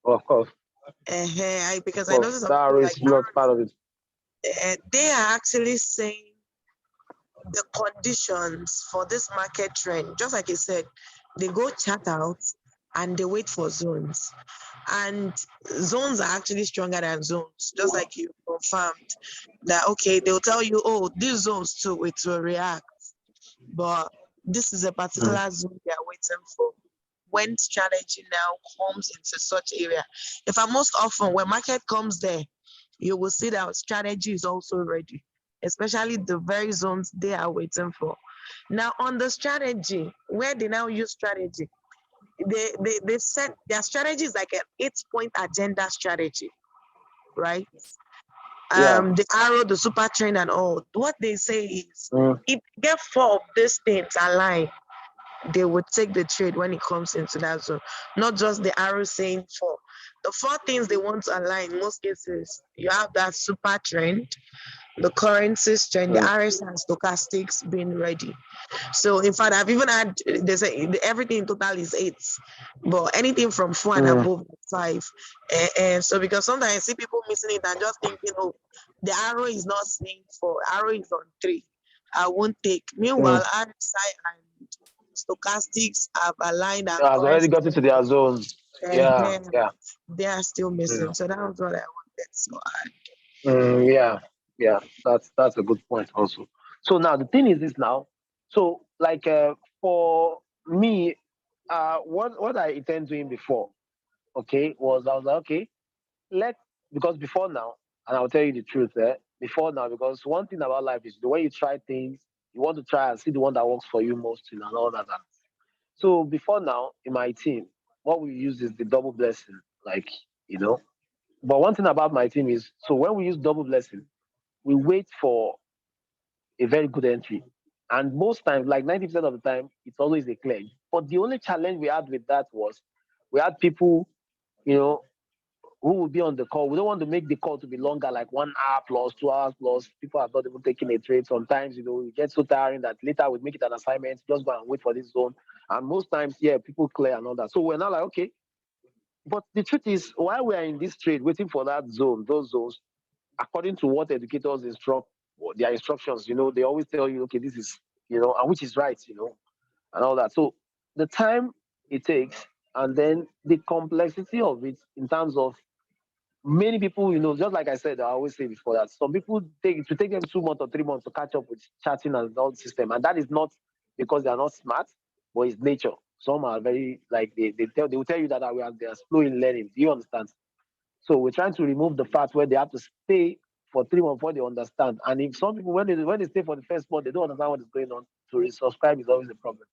Of course, Because of I course. noticed some That people is like not part of it. they are actually saying the conditions for this market trend, just like I said, they go chart out and they wait for zones. And zones are actually stronger than zones, just like you confirmed that okay, they'll tell you, oh, these zones too, it will react. But this is a Mm. particular zone they are waiting for. When strategy now comes into such area, in fact, most often when market comes there, you will see that strategy is also ready, especially the very zones they are waiting for. Now, on the strategy, where they now use strategy, they set their strategy is like an 8 point agenda strategy, right? Yeah. The arrow, the super trend, and all. What they say is Mm. if you get four of these things aligned, they would take the trade when it comes into that zone. Not just the arrow saying four. The four things they want to align in most cases, you have that super trend, the currencies trend, the Mm. RS and stochastics being ready. So in fact, I've even had there's everything in total is eight, but anything from four and Mm. above is five. And so because sometimes I see people missing it and just thinking, oh, the arrow is not saying four, arrow is on three. I won't take. Meanwhile, Mm. RSI and stochastics have aligned and Has already currency got into their zone. Yeah. Yeah. they are still missing. Yeah. So that was what I wanted to add. Yeah, yeah, that's a good point also. So now the thing is this now. So like for me, what I intend doing before, okay, was I was like, okay, let because before now, and I'll tell you the truth, before now, because one thing about life is the way you try things, you want to try and see the one that works for you most, and all that. So before now, in my team, what we use is the double blessing, like you know. But one thing about my team is, so when we use double blessing we wait for a very good entry. And most times, like 90% of the time, it's always a clear. But the only challenge we had with that was we had people, you know, who would be on the call. We don't want to make the call to be longer, like 1 hour plus, 2 hours plus. People are not even taking a trade. Sometimes, it gets so tiring that later we make it an assignment, just go and wait for this zone. And most times, yeah, people clear and all that. So we're now like, okay. But the truth is, while we're in this trade, waiting for that zone, those zones, according to what educators instruct their instructions, they always tell you, okay, this is, and which is right, and all that. So the time it takes, and then the complexity of it in terms of many people, just like I said, I always say before that some people take them 2 months or 3 months to catch up with chatting and all the system, and that is not because they are not smart, but it's nature. Some are very like they will tell you that they are slow in learning. Do you understand? So we're trying to remove the fact where they have to stay for 3 months before they understand. And if some people, when they stay for the first month, they don't understand what is going on. To resubscribe is always a problem.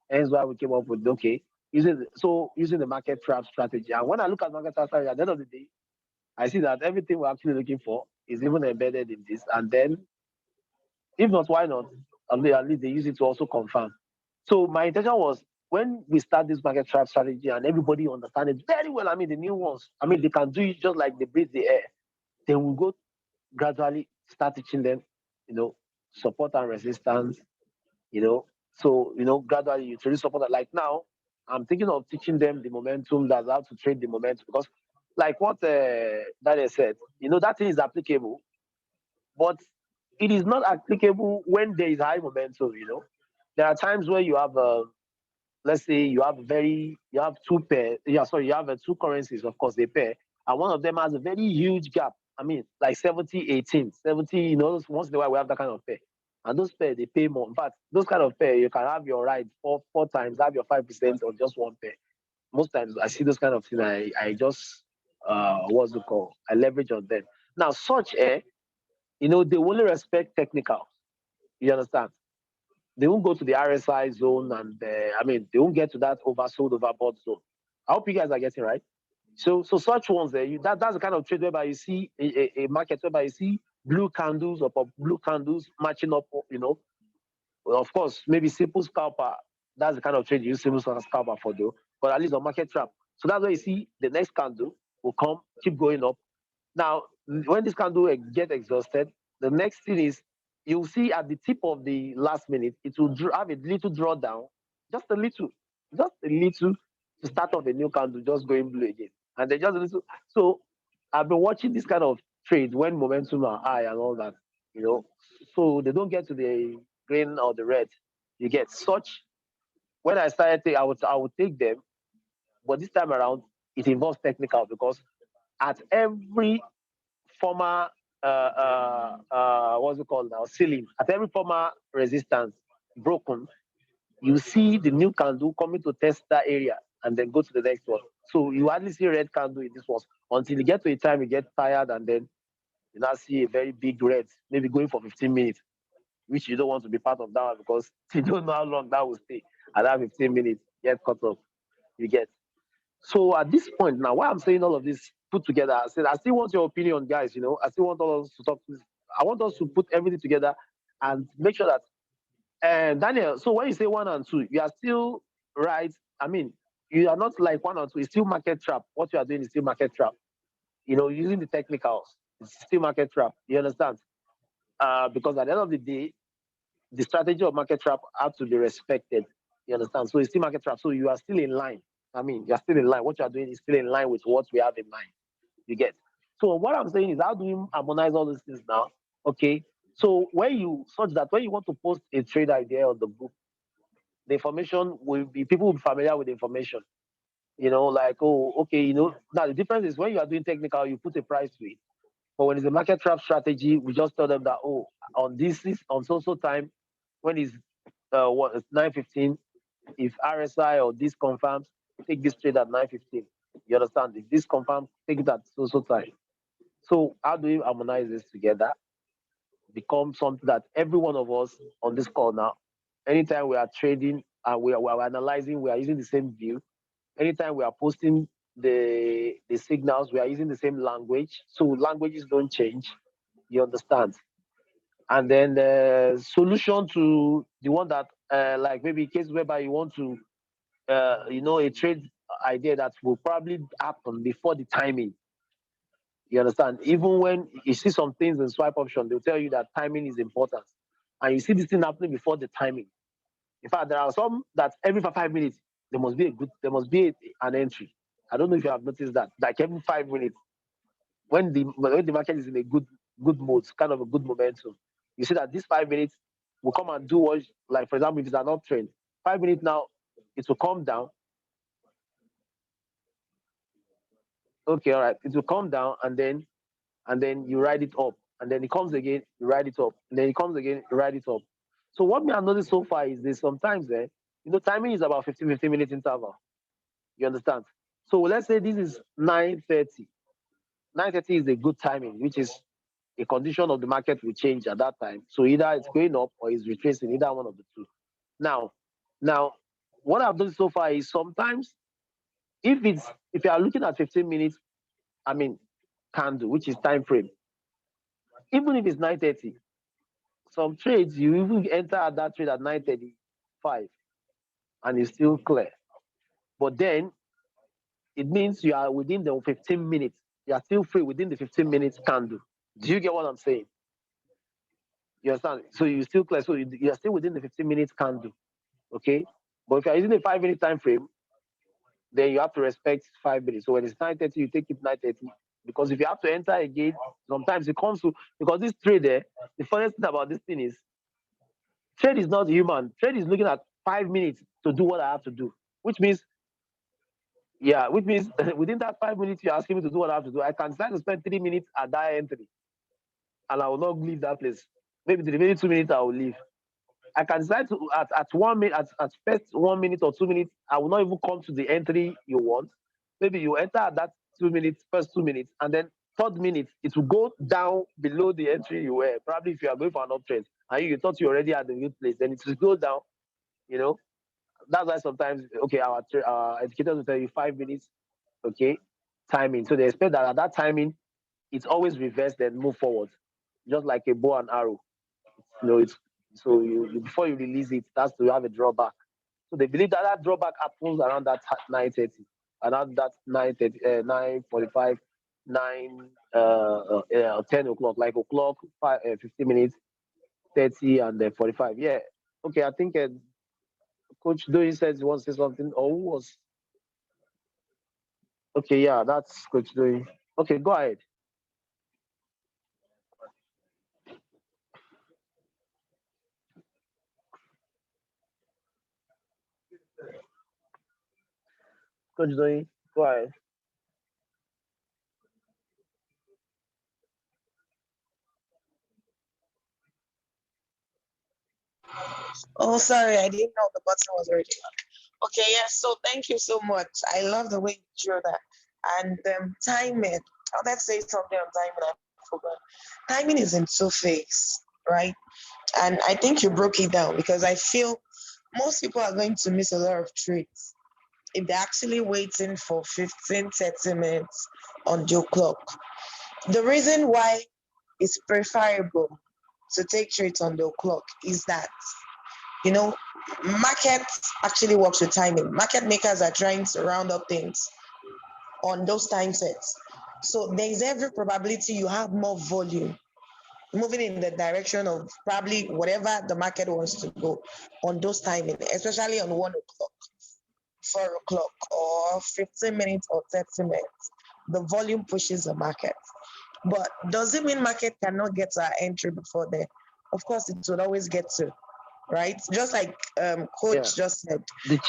Hence why we came up with okay, using the market trap strategy. And when I look at market trap strategy, at the end of the day, I see that everything we're actually looking for is even embedded in this. And then, if not, why not? At least they use it to also confirm. So my intention was when we start this market trap strategy and everybody understand it very well. I mean, the new ones, I mean, they can do it just like they breathe the air. They will go gradually start teaching them, you know, support and resistance, you know. So, gradually you introduce support. Like now, I'm thinking of teaching them the momentum, that's how to trade the momentum. Because, like what Daniel said, that thing is applicable, but it is not applicable when there is high momentum. There are times where you have, let's say, you have two pair, yeah, sorry, you have two currencies, of course, they pair, and one of them has a very huge gap. I mean, like 70-18, 70, once in a while we have that kind of pair. And those pair, they pay more. In fact, those kind of pair, you can have your ride four times, have your 5% on just one pair. Most times I see those kind of things, I just, what's it called? I leverage on them. Now, such they only respect technical. You understand? They won't go to the RSI zone, and I mean, they won't get to that oversold, overbought zone. I hope you guys are getting right. So such ones there, that's the kind of trade whereby you see a market whereby you see blue candles or blue candles matching up. Well, of course, maybe simple scalper. That's the kind of trade you use simple scalper for, though. But at least on market trap. So that's where you see the next candle will come, keep going up. Now, when this candle get exhausted, the next thing is you'll see at the tip of the last minute, it will have a little drawdown, just a little to start off a new candle, just going blue again. and they just listen. So I've been watching this kind of trade when momentum are high and all that, you know. So they don't get to the green or the red. You get such. When I started, I would take them, but this time around it involves technical because at every former what's it called now ceiling, at every former resistance broken, you see the new candle coming to test that area and then go to the next one. So you hardly see red candle in this one until you get to a time you get tired and then you now see a very big red, maybe going for 15 minutes, which you don't want to be part of that one because you don't know how long that will stay. At that 15 minutes, get cut off. You get. So at this point now, why I'm saying all of this put together, I said I still want your opinion, guys. I still want all of us to talk. I want us to put everything together and make sure that. And Daniel, so when you say one and two, you are still right. I mean, you are not like one and two. It's still market trap. What you are doing is still market trap. Using the technicals, it's still market trap. You understand? Because at the end of the day, the strategy of market trap has to be respected. You understand? So it's still market trap. So you are still in line. I mean, you're still in line. What you are doing is still in line with what we have in mind. You get. So what I'm saying is, how do we harmonize all these things now? Okay. So when you want to post a trade idea on the book, the information will be people will be familiar with the information. Like, oh, okay, now the difference is when you are doing technical, you put a price to it. But when it's a market trap strategy, we just tell them that, oh, on on so time, when it's 9:15, if RSI or this confirms, take this trade at 9:15. You understand? If this confirms, take it at so time. So how do we harmonize this together? Become something that every one of us on this call now, anytime we are trading and we are analyzing, we are using the same view. Anytime we are posting the signals, we are using the same language. So languages don't change. You understand? And then the solution to the one that like maybe case whereby you want to a trade idea that will probably happen before the timing. You understand? Even when you see some things in swipe option, they'll tell you that timing is important. And you see this thing happening before the timing. In fact, there are some that every 5 minutes there must be an entry. I don't know if you have noticed that. Like every 5 minutes, when the market is in a good mode, kind of a good momentum, you see that these 5 minutes will come and do what, like for example, if it's an uptrend, 5 minutes now, it will come down. Okay, all right, it will come down and then you ride it up, and then it comes again, you ride it up, and then it comes again, you ride it up. So what me I noticed so far is this sometimes timing is about 15 minutes interval. You understand? So let's say this is 9:30. 9:30 is a good timing, which is a condition of the market will change at that time. So either it's going up or it's retracing, either one of the two. Now, what I've done so far is sometimes if you are looking at 15 minutes, I mean candle, which is time frame, even if it's 9:30, some trades you even enter at that trade at 9:35 and it's still clear. But then it means you are within the 15 minutes. You are still free within the 15 minutes candle. Do you get what I'm saying? You understand? So you still clear. So you are still within the 15 minutes candle. Okay. But if you're using a 5 minute time frame, then you have to respect 5 minutes. So when it's 9:30, you take it 9:30. Because if you have to enter again, sometimes it comes to because this trade there, the funniest thing about this thing is trade is not human. Trade is looking at 5 minutes to do what I have to do. Which means, yeah, which means within that 5 minutes you're asking me to do what I have to do, I can decide to spend 3 minutes at that entry and I will not leave that place. Maybe the remaining 2 minutes I will leave. I can decide to at 1 minute at first 1 minute or 2 minutes, I will not even come to the entry you want. Maybe you enter at that 2 minutes, first 2 minutes, and then third minute it will go down below the entry you were. Probably if you are going for an uptrend and you thought you already had a good place, then it will go down. You know, that's why sometimes okay, our educators will tell you 5 minutes, okay, timing. So they expect that at that timing, it's always reversed then move forward, just like a bow and arrow. It's so you before you release it, that's to have a drawback. So they believe that that drawback happens around that 9:30, around that 9:30, 9:45, 10 o'clock, like o'clock, 15 minutes, 30, and 45. Yeah. Okay, I think Coach Doyle says he wants to say something. Or who was? Okay, yeah, that's good to do. Okay, go ahead. Coach Zoe, go ahead. Oh, sorry, I didn't know the button was already on. Okay, yes. So thank you so much. I love the way you drew that. And timing. Oh, let's say something on timing. I forgot. Timing is in two phase, right? And I think you broke it down because I feel most people are going to miss a lot of trades if they're actually waiting for 15, 30 minutes on the clock. The reason why it's preferable to take trades on the clock is that, you know, market actually works with timing. Market makers are trying to round up things on those time sets. So there is every probability you have more volume moving in the direction of probably whatever the market wants to go on those timing, especially on 1 o'clock, 4 o'clock, or 15 minutes or 30 minutes. The volume pushes the market. But does it mean market cannot get to our entry before then? Of course, it will always get to, right? Just like Yeah. coach just said, The,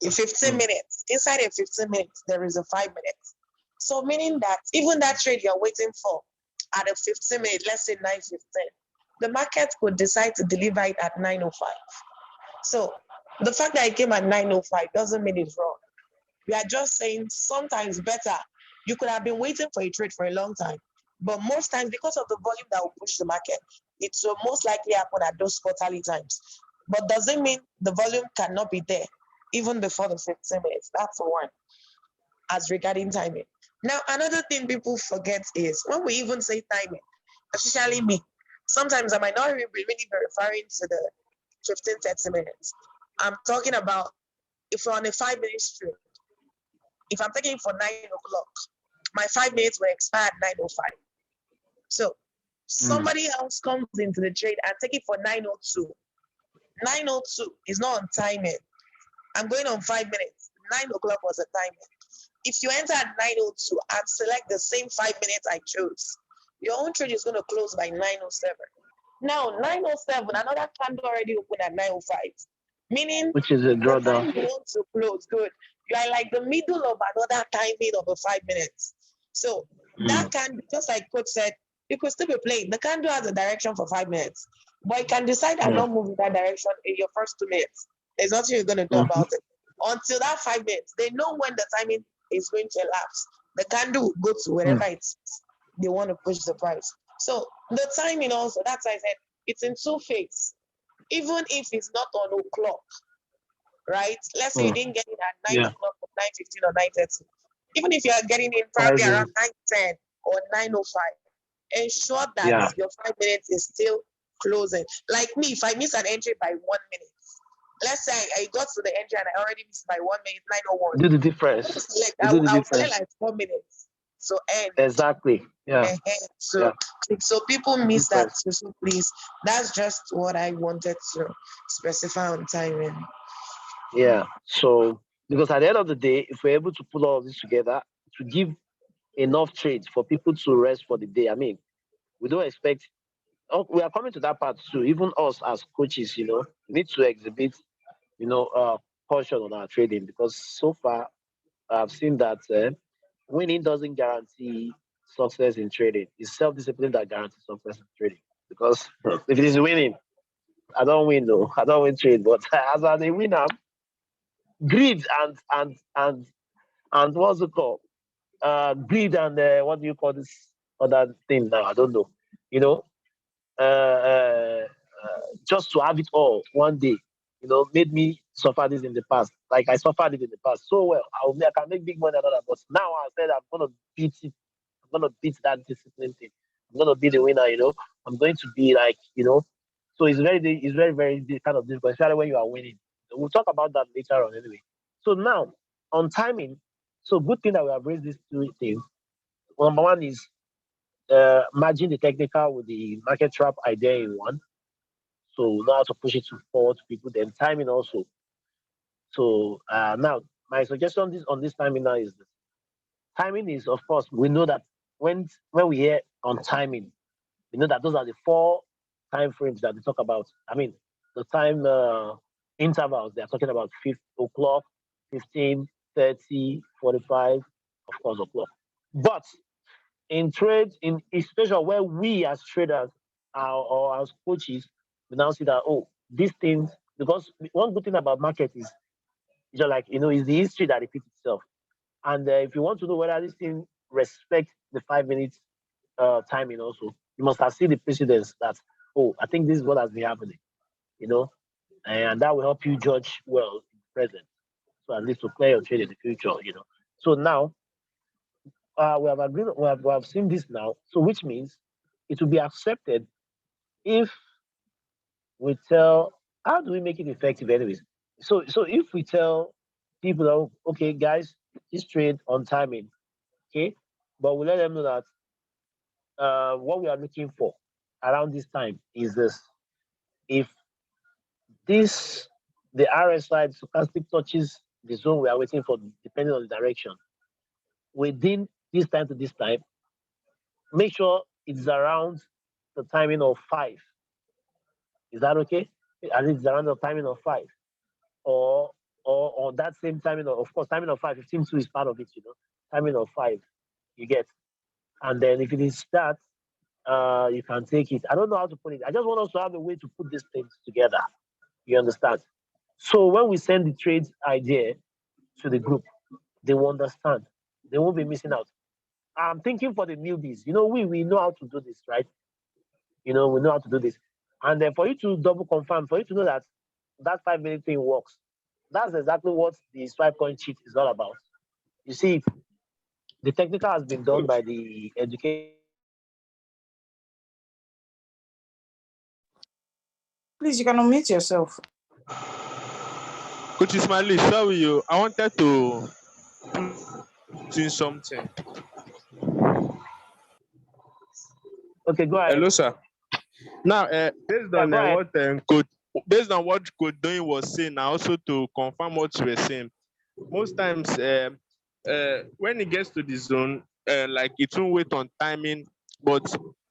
in 15 mm, minutes, inside a 15 minutes, there is a 5 minutes. So meaning that even that trade you're waiting for at a 15 minute, let's say 9:15, the market could decide to deliver it at 9:05. So the fact that it came at 9:05 doesn't mean it's wrong. We are just saying sometimes better. You could have been waiting for a trade for a long time, but most times because of the volume that will push the market, it will most likely happen at those quarterly times. But doesn't mean the volume cannot be there even before the 15 minutes. That's one as regarding timing. Now, another thing people forget is when we even say timing, especially me, sometimes I might not really be referring to the 15, 30 minutes. I'm talking about if we're on a 5 minute stream, if I'm taking it for 9 o'clock, my 5 minutes will expire at 9:05. So mm, somebody else comes into the trade and take it for 9:02. 9:02 is not on timing. I'm going on 5 minutes. 9 o'clock was the timing. If you enter at 9:02 and select the same 5 minutes I chose, your own trade is going to close by 9:07. Now, 9:07, another candle already opened at 9:05, meaning which is a the drawdown. time you want to close, good. You are like the middle of another timing of the 5 minutes. So that Mm, can, just like coach said, you could still be playing. The candle has a direction for 5 minutes, but you can decide I'm mm, not moving that direction in your first 2 minutes. There's nothing you're going to do mhm, about it. Until that 5 minutes, they know when the timing is going to elapse. The candle will go to wherever mm, it's they want to push the price. So the timing also, that's why I said it's in two phases. Even if it's not on o'clock, right? Let's say you mm. didn't get in at 9 Yeah, o'clock or 9:15 or 9:30. Even if you are getting in five probably around minutes. 9:10 or 9:05, ensure that Yeah. your 5 minutes is still closing. Like me, if I miss an entry by 1 minute, let's say I got to the entry and I already missed by 1 minute, 9:01. Do the I will difference. select, You do the I'll select difference. like 4 minutes. So end. Exactly. Yeah. So Yeah. so people miss that. Difference. So please, that's just what I wanted to specify on timing. Yeah. So because at the end of the day, if we're able to put all of this together to give enough trades for people to rest for the day, I mean, we don't expect. Oh, we are coming to that part too. Even us as coaches, need to exhibit, caution on our trading because so far I've seen that winning doesn't guarantee success in trading. It's self-discipline that guarantees success in trading. Because if it is winning, I don't win though. I don't win trade. But as a winner, greed and what's it called? Greed and what do you call this other thing now? I don't know. You know, uh, uh, just to have it all one day, made me suffer this in the past. Like I suffered it in the past so well. I can make big money and all that, but now I said I'm gonna beat it. I'm gonna beat that discipline thing. I'm gonna be the winner. I'm going to be like. So it's very very kind of difficult, especially when you are winning. We'll talk about that later on anyway. So now on timing, so good thing that we have raised these two things. Number one is merging the technical with the market trap idea in one. So now to push it to forward to people, then timing also. So now my suggestion on this timing now is this. Timing is, of course, we know that when we hear on timing, we know that those are the four time frames that they talk about. I mean, the time intervals they are talking about 5 o'clock, 15, 30, 45, of course, o'clock. But in trade, in a situation where we as traders or as coaches, we now see that, oh, these things, because one good thing about market is just like, is the history that repeats itself. And if you want to know whether this thing respects the 5 minutes timing also, you must have seen the precedence that, oh, I think this is what has been happening, you know, and that will help you judge well in the present. So at least to play your trade in the future. So now we have agreed, we have seen this now. So which means it will be accepted if we tell, how do we make it effective anyways? So if we tell people, oh, okay, guys, this trade on timing, okay, but we let them know that what we are looking for around this time is this. If this the RSI stochastic touches the zone we are waiting for, depending on the direction, within this time to this time, make sure it's around the timing of 5. Is that okay? At least it's around the timing of 5. Or or that same timing of course, timing of 5, 15 2 is part of it. Timing of 5, you get. And then if it is that, you can take it. I don't know how to put it. I just want us to have a way to put these things together. You understand? So when we send the trade idea to the group, they will understand. They won't be missing out. I'm thinking for the newbies. We know how to do this, right? We know how to do this. And then for you to double confirm, for you to know that that 5 minute thing works, that's exactly what the swipe coin cheat is all about. You see, the technical has been done by the education. Please, you can unmute yourself. Coach Ismaili, sorry, I wanted to put in something. Okay, go ahead. Hello, sir. Now, based on go ahead. what Coach Doyin was saying, and also to confirm what you were saying, most times when it gets to the zone, like it won't wait on timing, but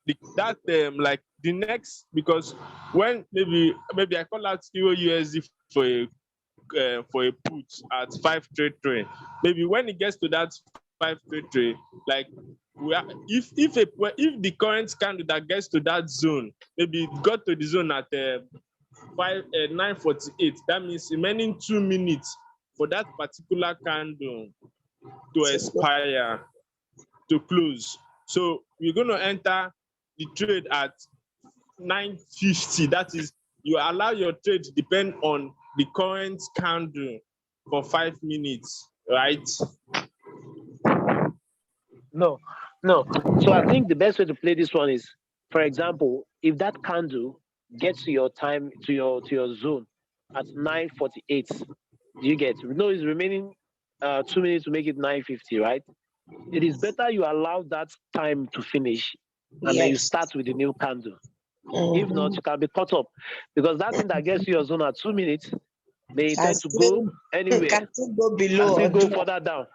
like the next, because when maybe I call out Euro USD for a put at 533, maybe when it gets to that 533, like if the current candle that gets to that zone, maybe it got to the zone at 9:48, that means remaining 2 minutes for that particular candle to expire, to close. So we're going to enter the trade at 9:50. That is, you allow your trade to depend on the current candle for 5 minutes, right? No. So I think the best way to play this one is, for example, if that candle gets to your time, to your zone at 9:48, do you get? No, it's remaining 2 minutes to make it 9:50, right? It is better you allow that time to finish, and then you start with the new candle. If not, you can be caught up, because that thing that gets to your zone at 2 minutes may intend to go anywhere, can still go below and or still go further down.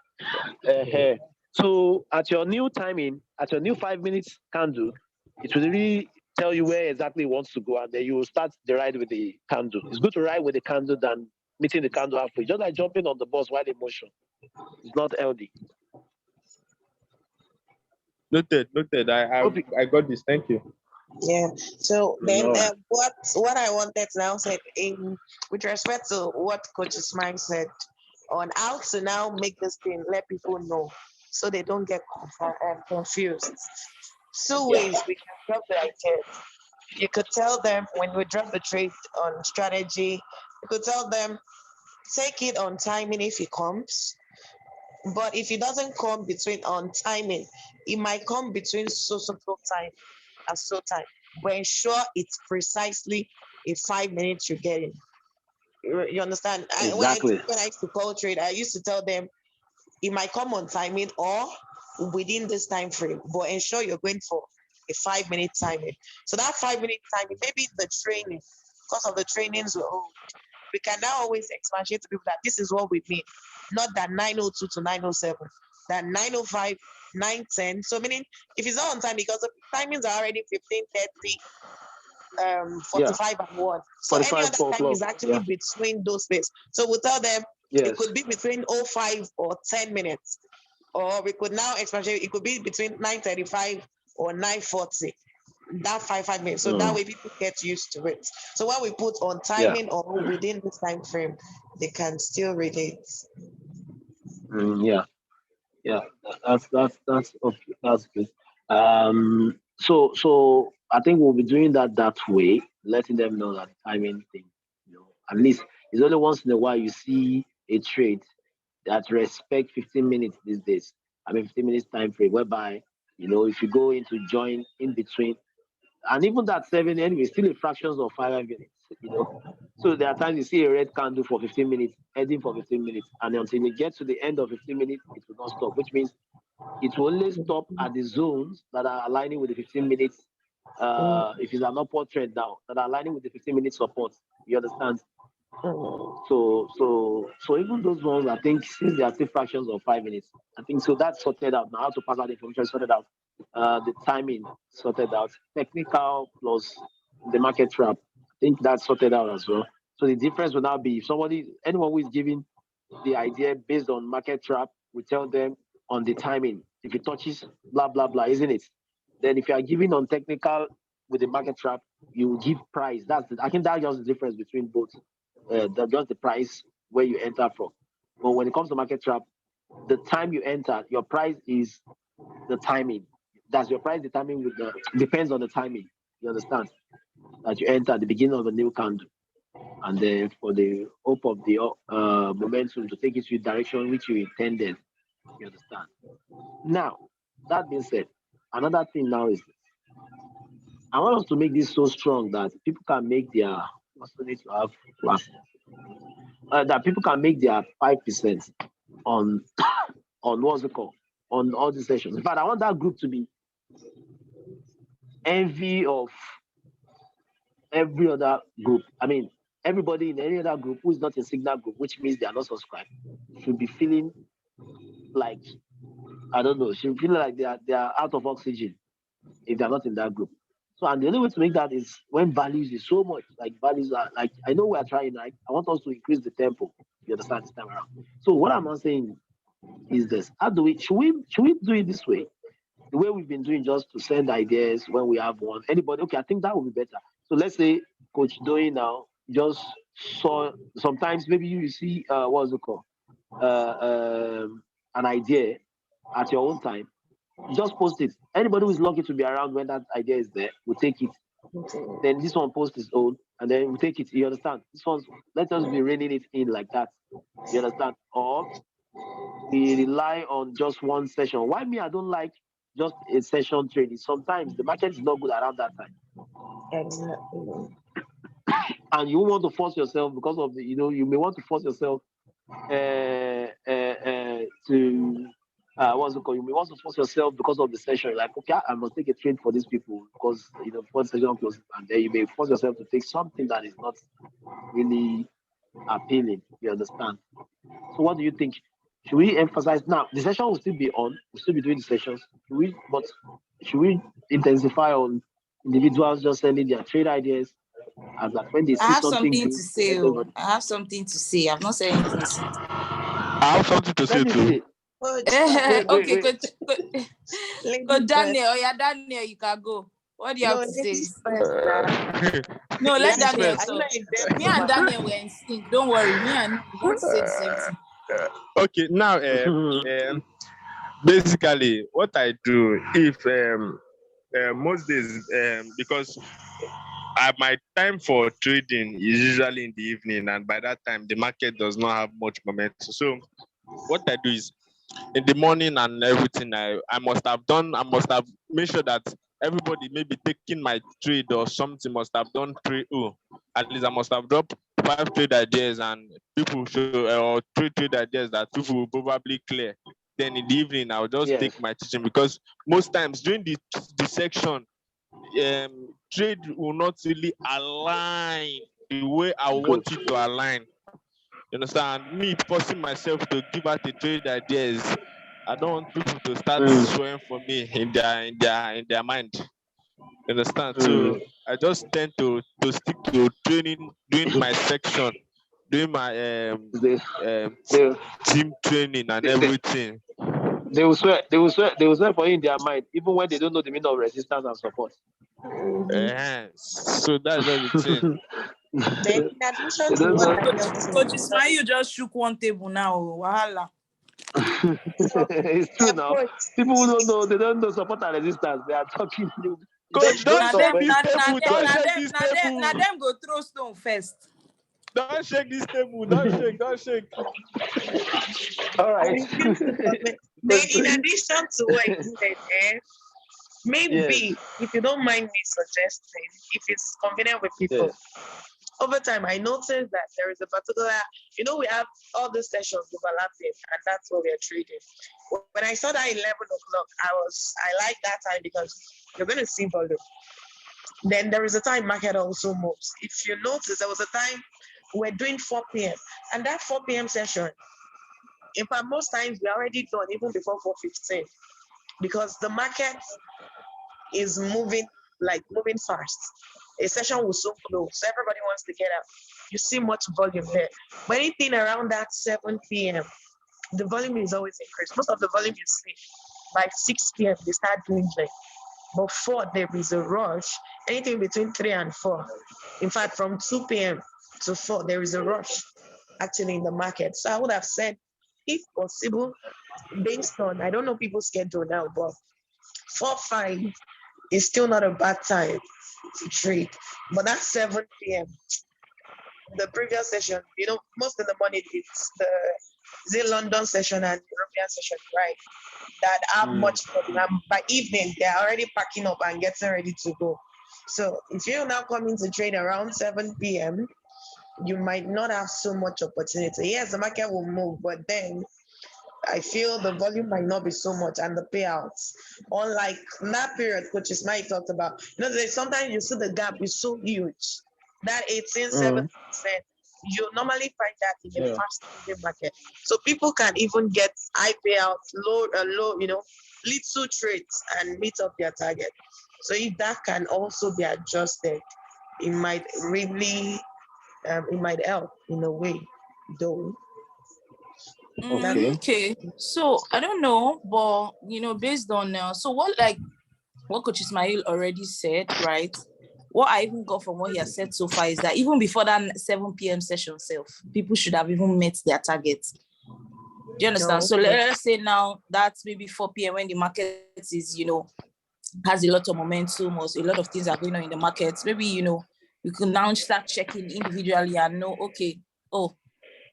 So at your new timing, at your new 5 minutes candle, it will really tell you where exactly it wants to go, and then you will start the ride with the candle. It's good to ride with the candle than meeting the candle halfway. Just like jumping on the bus while in motion. It's not healthy. Noted. I got this. Thank you. Yeah. So then, No. what I wanted to now say in with respect to what Coach Ismail said on how to now make this thing, let people know so they don't get confused. Two ways we can drop the ideas. You could tell them when we drop the trade on strategy, you could tell them take it on timing if it comes. But if it doesn't come between on timing, it might come between so time and so time. But ensure it's precisely a 5 minutes you're getting. You understand? Exactly. When I used to call trade, I used to tell them it might come on timing or within this time frame, but ensure you're going for a 5 minute timing. So that 5 minute timing, maybe the training, because of the trainings we can now always expatiate to people that this is what we mean, not that 9:02 to 9:07. that 9:05, 9:10. So meaning if it's not on time, because the timings are already 15:30, 45 and 1. So any 45 other 4 time o'clock. is actually between those space. So we'll tell them it Yes. could be between 05 or 10 minutes. Or we could now expatiate, it could be between 9:35 or 9:40. That 5 minutes. So that way people get used to it. So when we put on timing or within this time frame, they can still read it. Yeah. That's okay. That's good. So I think we'll be doing that way, letting them know that timing thing. At least it's only once in a while you see a trade that respect 15 minutes these days. 15 minutes time frame, whereby if you go into join in between, and even that 7 anyway, still a fractions of 5 minutes. So there are times you see a red candle for 15 minutes, heading for 15 minutes, and until you get to the end of 15 minutes, it will not stop, which means it will only stop at the zones that are aligning with the 15 minutes. If it's an upward trend now, that are aligning with the 15 minute support. You understand? So even those ones, I think, since they are still fractions of 5 minutes, I think so that's sorted out. Now how to pass out the information sorted out. The timing sorted out. Technical plus the market trap. I think that's sorted out as well. So the difference will now be if anyone who is giving the idea based on market trap, we tell them on the timing. If it touches blah blah blah, isn't it? Then if you are giving on technical with the market trap, you give price. I think that's just the difference between both. Just the price where you enter from. But when it comes to market trap, the time you enter, your price is the timing. That's your price determined depends on the timing. You understand? That you enter at the beginning of a new candle. And then for the hope of the momentum to take you to the direction which you intended. You understand? Now, that being said, another thing now is I want us to make this so strong that people can make their need to have class. That people can make their 5% on what's it called on all the sessions. In fact, I want that group to be envy of every other group. Everybody in any other group who is not a signal group, which means they are not subscribed, should be feeling like I don't know, should feel like they are out of oxygen if they're not in that group. So, and the only way to make that is when values is so much, like values are like I know we are trying, like I want us to increase the tempo. You understand this time around. So what I'm not saying is this: how do we should we do it this way? The way we've been doing, just to send ideas when we have one. Anybody? Okay, I think that would be better. So let's say Coach Doing now just saw sometimes maybe you see what's it called an idea at your own time. Just post it. Anybody who is lucky to be around when that idea is there will take it. Then this one post his own, and then we take it. You understand? This one's let us be reining it in like that. You understand? Or we rely on just one session. Why me? I don't like just a session trading. Sometimes the market is not good around that time, Exactly. and you want to force yourself because of you may want to force yourself to what's it called? You may want to force yourself because of the session. Like, okay, I must take a trade for these people because before the session closes, and then you may force yourself to take something that is not really appealing. You understand? So, what do you think? Should we emphasize now? The session will still be on. We'll still be doing the sessions. Should we intensify on individuals just sending their trade ideas? And that when they see I have something something good, to say. I have something to say. I've not said anything since. I have something to say let me too. see. Okay, Wait. Coach Daniel. Oh yeah, Daniel, you can go. What do you have to say? No, let Ladies Daniel first. talk. Me and Daniel were in sync. Don't worry. Me and him want to say the same thing. Okay, now basically what I do if most days because my time for trading is usually in the evening, and by that time the market does not have much momentum. So what I do is in the morning and everything, I must have made sure that everybody maybe taking my trade or something must have done trade. Oh, at least I must have dropped 5 trade ideas, and people show or 3 trade ideas that people will probably clear. Then in the evening, I'll just take my teaching, because most times during the section, trade will not really align the way I want it to align. You understand? Me forcing myself to give out the trade ideas I don't want people to start Mm, swearing for me in their mind. You understand? So mm. I just tend to stick to training, doing my section, doing my They, um they, team training and they, everything. they will swear for you in their mind, even when they don't know the meaning of resistance and support. Mhm. So that's just the thing. Then in addition They to don't what know. I Coach, just said, Coach Ismail just shook one table now. Wahala. so It's the true now. approach, People who don't know, they don't know support and resistance. They are talking. the Coach, Don't don't Now stop them, shake when this now, now table. them, Don't now shake them, this now them, now table. them go throw stone first. Don't shake this table. Don't shake. Don't shake. all I right. refuse to comment. Then in addition to what you said, Yes. maybe if you don't mind me suggesting, if it's convenient with people, Yes. over time I noticed that there is a particular, we have all the sessions overlapping, and that's what we are trading. When I saw that 11 o'clock, I like that time because you're going to see volume. Then there is a time market also moves. If you notice, there was a time we're doing 4 p.m. and that 4 p.m. session, in fact, most times we're already done even before 4:15 because the market is moving fast. A session will soon close. So everybody wants to get out. You see much volume there. But anything around that 7 p.m., the volume is always increased. Most of the volume you see by 6 p.m., they start dwindling. But 4, there is a rush. Anything between 3 and 4. In fact, from 2 p.m. to 4, there is a rush actually in the market. So I would have said, if possible, based on, I don't know people's schedule now, but 4, 5 is still not a bad time to trade. But that 7 p.m., the previous session, most of the money it's the London session and European session, right? That have Mm. much volume. And by evening, they're already packing up and getting ready to go. So if you're now coming to trade around 7 p.m., you might not have so much opportunity. Yes, the market will move, but then I feel the volume might not be so much and the payouts. Unlike that period, Coach Ismail talked about, sometimes you see the gap is so huge. That 18, Mm. 70%, you normally find that in a Yeah. fast moving market. So people can even get high payouts, low, little trades and meet up their target. So if that can also be adjusted, it might really, it might help in a way, though. Okay. Okay. So I don't know, but based on so what Coach Ismail already said, right? What I even got from what he has said so far is that even before that 7 p.m. session people should have even met their targets. Do you understand? No, So let's say now that's maybe 4 p.m. when the market is, has a lot of momentum or a lot of things are going on in the markets. Maybe, we can now start checking individually and know, okay, oh,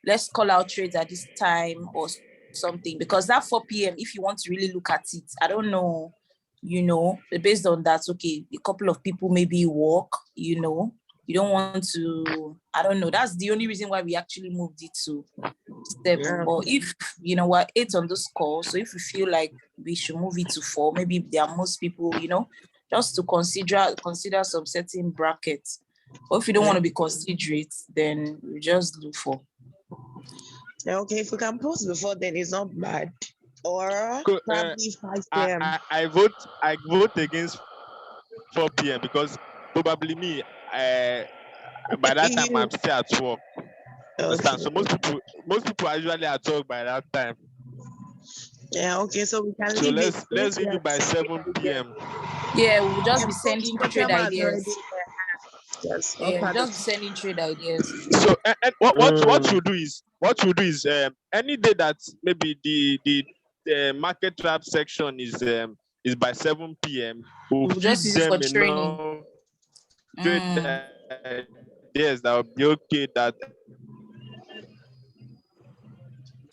let's call out trades at this time or something. Because that 4 p.m., if you want to really look at it, I don't know, based on that, okay, a couple of people maybe walk, you don't want to, I don't know. That's the only reason why we actually moved it to 7. But if, we're 8 on this call, so if we feel like we should move it to 4, maybe there are most people, just to consider some certain brackets. But if you don't want to be considerate, then we just do 4. Okay, if we can post before then, it's not bad. Or Co- uh, probably 5 I, p.m. I I vote against 4 p.m. because probably me, uh, by that time I'm still at work. Understand? So Okay. most people are usually at work by that time. Yeah, okay, so we can So leave it let's since we leave are it by checking 7 ideas. p.m. Yeah, we'll just Yeah, be Coach sending trade Kochama has already ideas. just Yeah, we'll offered just be it. sending trade ideas. So and what Mm. you do is any day that maybe the market trap section is by 7 p.m. We'll We'll just feed use it for them training. enough trade Mm. ideas that will be okay that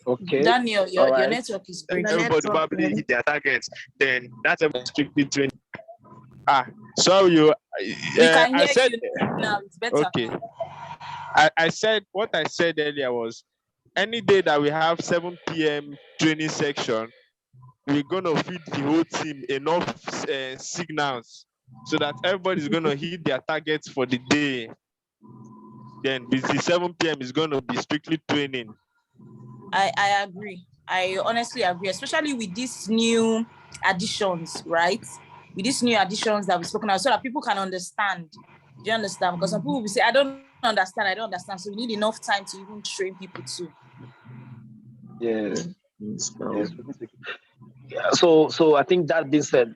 Okay. Daniel, All your right. network is The breaking. everybody network, probably hit their targets. Then that's a strictly 20. Ah, sorry, We can I hear said you now. It's better okay. now. I said what I said earlier was any day that we have 7 p.m. training section, we're gonna feed the whole team enough signals so that everybody's gonna hit their targets for the day. Then with the 7 p.m. is gonna be strictly training. I agree. I honestly agree, especially with these new additions, right? With these new additions that we've spoken about, so that people can understand. Do you understand? Because some people will say, I don't understand. So we need enough time to even train people too. Yes. Yes. Yeah, so I think that being said,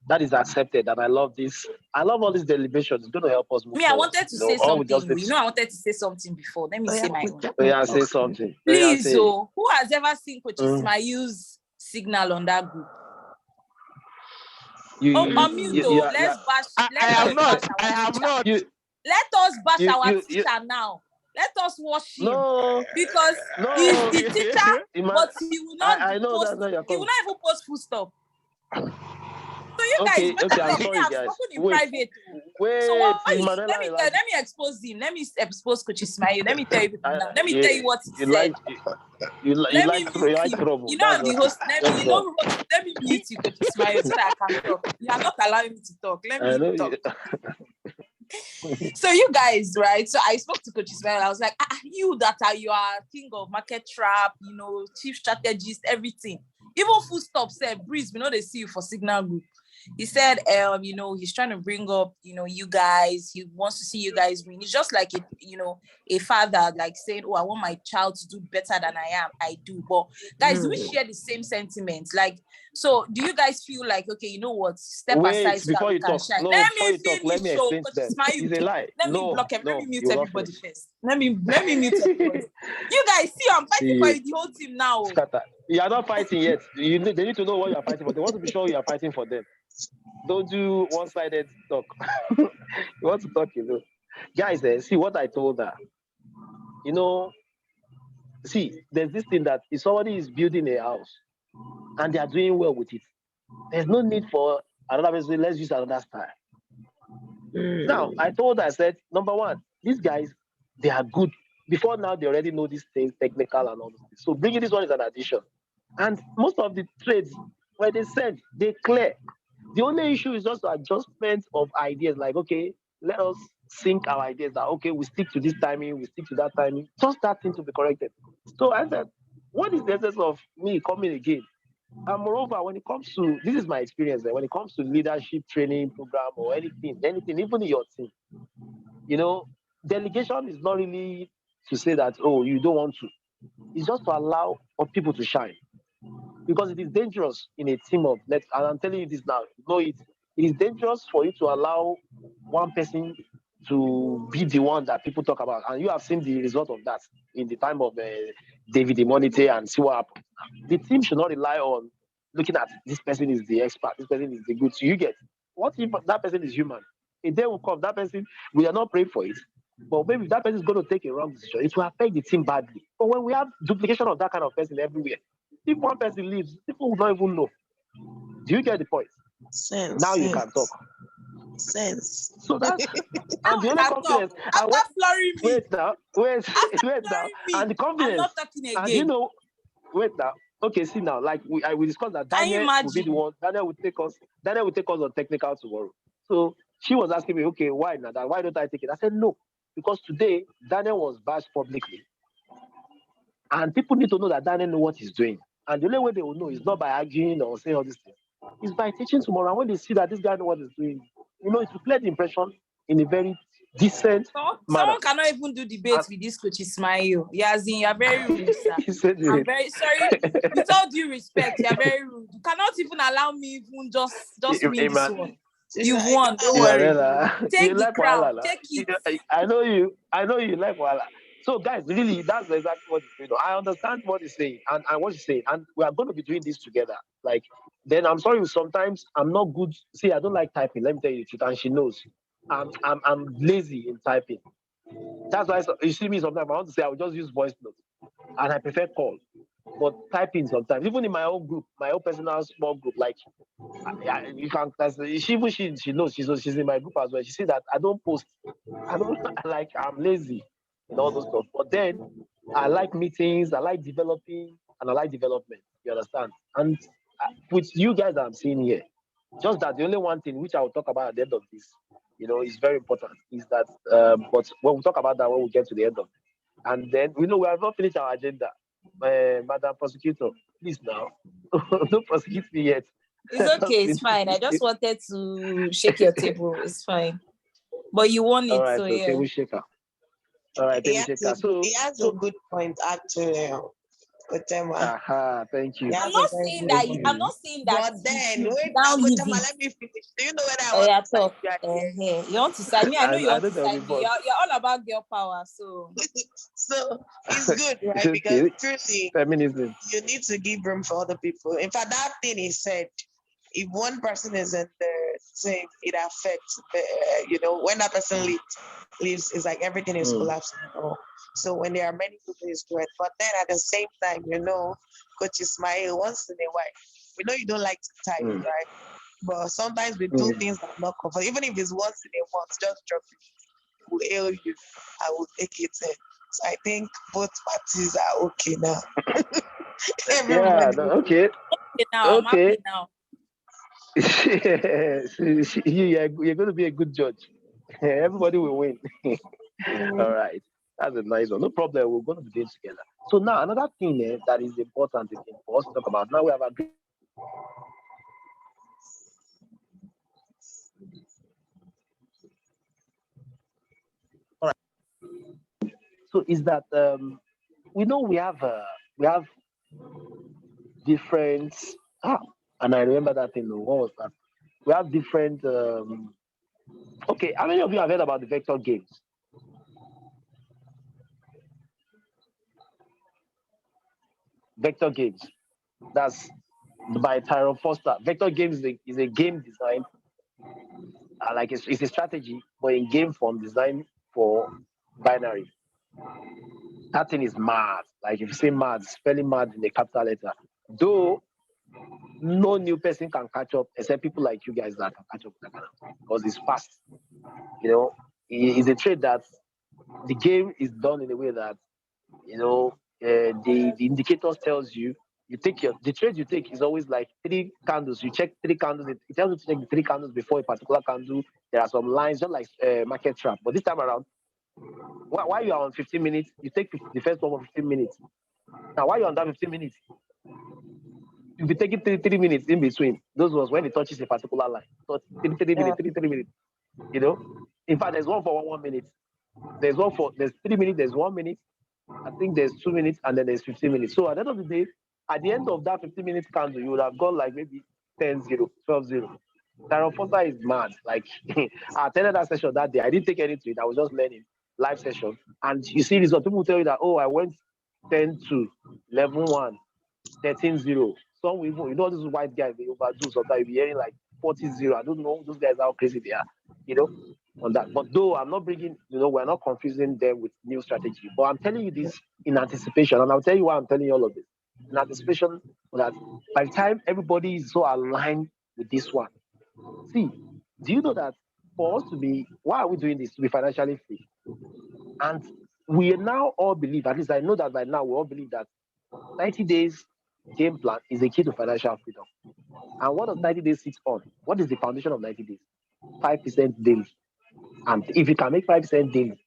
that is accepted, and I love this. I love all these deliberations. It's going to help us move Me, I forward. wanted to You know, say all we something. just need You know, I wanted to say something before. Let me say my own. yeah, say something. Please, say. who has ever seen Coach Ismail's signal on that group? Unmute. Let's bash. I have not. Bash I our have teacher. not. Let us bash our teacher now. Let us wash him. No, because no. he's the teacher, but he will not I know post. that's not your He will comment. not even post full stop. So you Okay, guys better I'm tell me. sorry, I've guys. spoken in Wait, private. wait. So what you, Manuela, let me expose him. Let me expose Coach Ismail. Let me tell you people now. Let me tell you what he said. Let me mute him. trouble. You know I'm the host. Let me mute you, Coach Ismail, so that I can talk. You are not allowing me to talk. Let me talk. So you guys, right? So I spoke to Coach Ismail. I was like, you are king of market trap, chief strategist, everything. Even full stop said, Breeze, we know they see you for Signal Group. He said, he's trying to bring up, you guys. He wants to see you guys win. It's just like a father like saying, "Oh, I want my child to do better than I am." I do, but guys, do we share the same sentiments? Like, so do you guys feel like, okay, you know what? Step aside so before that we you can talk. shine. No, Let before me you talk, let me finish. explain to them. It's a lie. Let me block him. Let me mute everybody first. Let me mute everybody. You guys see, I'm fighting for the whole team now. Scatter. You are not fighting yet. They need to know what you are fighting for. They want to be sure you are fighting for them. Don't do one-sided talk. You want to talk, Guys, see what I told her. See, there's this thing that if somebody is building a house and they are doing well with it, there's no need for another person. Let's use another style. Now, I told her, I said, number one, these guys, they are good. Before now, they already know these things, technical and all those things. So bringing this one is an addition. And most of the trades, when they send, they clear. The only issue is just adjustment of ideas. Like, okay, let us sync our ideas that, okay, we stick to this timing, we stick to that timing. Just that thing to be corrected. So I said, what is the essence of me coming again? And moreover, when it comes to, this is my experience, when it comes to leadership training program or anything, even in your team, delegation is not really to say that, oh, you don't want to. It's just to allow people to shine. Because it is dangerous in a team of, and I'm telling you this now, it is dangerous for you to allow one person to be the one that people talk about. And you have seen the result of that in the time of David Imonite and see what happened. The team should not rely on looking at this person is the expert, this person is the good. So you get, what if that person is human? A day will come, that person, we are not praying for it, but maybe that person is going to take a wrong decision. It will affect the team badly. But when we have duplication of that kind of person everywhere, if one person leaves, people will not even know. Do you get the point? Now you can talk. Sense. So that's and the only confidence. Wait now. And the confidence. I'm not talking again. And wait now. Okay, see now, like we discussed that Daniel will be the one. Daniel will take us on technical tomorrow. So she was asking me, okay, why not? Why don't I take it? I said no, because today Daniel was bashed publicly, and people need to know that Daniel knows what he's doing. And the only way they will know is not by arguing or saying all these things. It's by teaching tomorrow. And when they see that this guy knows what he's doing, it will clear the impression in a very decent manner. Someone cannot even do debates with this Coach Ismail. Yazin, you're very rude, sir. I'm very sorry. With all due respect, you're very rude. You cannot even allow me even just win this one. You've won. Don't worry. Take the crown. Take it. I know you like Wala. So guys, really, that's exactly what he's doing. I understand what he's saying and what he's saying, and we are going to be doing this together. Like, then I'm sorry, sometimes I'm not good. See, I don't like typing. Let me tell you the truth, and she knows. I'm lazy in typing. That's why you see me sometimes. I want to say I will just use voice notes, and I prefer call. But typing sometimes, even in my own group, my own personal small group, like you can. She knows. She's in my group as well. She said that I don't post. I don't like. I'm lazy and all those stuff. But then I like meetings. I like developing, and I like development. You understand? And with you guys that I'm seeing here, just that the only one thing which I will talk about at the end of this, is very important, is that. But when we talk about that, when we get to the end of it, and then we have not finished our agenda. Madam Prosecutor, Please now, don't prosecute me yet. It's okay. It's fine. I just wanted to shake your table. It's fine. But you won All it, right, so so yeah. table shaker. All right, table shaker. He has a good point actually. Kotema. Thank you. I'm That's a not very saying good that. Thank point. I'm you. not saying that. But then, you wait now now, leave Kotema, it. let me finish. Do you know whether I Oh want yeah, to side talk. you again? You want to side me? I know you I want know to there'll be side me. boss. You're all about girl power, so So it's good, right? Because Okay, truly, feminism. you need to give room for other people. In fact, that thing he said, if one person is in the team, it affects when that person leaves, it's like everything is collapsing. So when there are many people, it's great. But then at the same time, Coach Ismail, once in a while, we know you don't like to type, right? But sometimes we do things that are not comfortable. Even if it's once in a month, just drop it. Will hail you. I will take it in. So I think both parties are okay now. Yeah, Everybody. okay. now I'm happy now. You're going to be a good judge. Everybody will win. All right. That's a nice one. No problem. We're going to be doing together. So now another thing that is important again for us to talk about. Now we have agreed. All right. So is that we know we have different and I remember that thing. What was that? We have different okay, how many of you have heard about the vector games? Vector games. That's by Tyrone Foster. Vector games is a game design, like it's a strategy, but in game form designed for binary. That thing is mad. Like if you say mad, spelling mad in a capital letter. Though no new person can catch up except people like you guys that can catch up with that kind of thing because it's fast. It's a trade that the game is done in a way that the indicators tells you take the trade you take is always like three candles. You check three candles. It tells you to check the three candles before a particular candle. There are some lines, just like market trap. But this time around, while you are on 15 minutes, you take the first one for 15 minutes. Now, while you're on that 15 minutes, you'll be taking three minutes in between. Those was when it touches a particular line. So three minutes, three minutes. In fact, there's one for 1 minute. There's 3 minutes, there's 1 minute. I think there's 2 minutes, and then there's 15 minutes. So at the end of the day, at the end of that 15-minute candle, you would have got like maybe 10-0, 12-0. Tyrone Foster is mad. Like I attended that session that day. I didn't take any to it. I was just learning live session. And you see this, people will tell you that, oh, I went 10-2, 11-1, 13-0. Some even, these white guys, they overdo sometimes. You'll be hearing like 40-0. I don't know those guys how crazy they are, on that. But though I'm not bringing, we're not confusing them with new strategy. But I'm telling you this in anticipation, and I'll tell you why I'm telling you all of this. In anticipation that by the time everybody is so aligned with this one, see, do you know that for us to be, why are we doing this? To be financially free. And we now all believe, at least I know that by now we all believe that 90 days game plan is the key to financial freedom. And what does 90 days sit on? What is the foundation of 90 days? 5% daily. And if you can make 5% daily,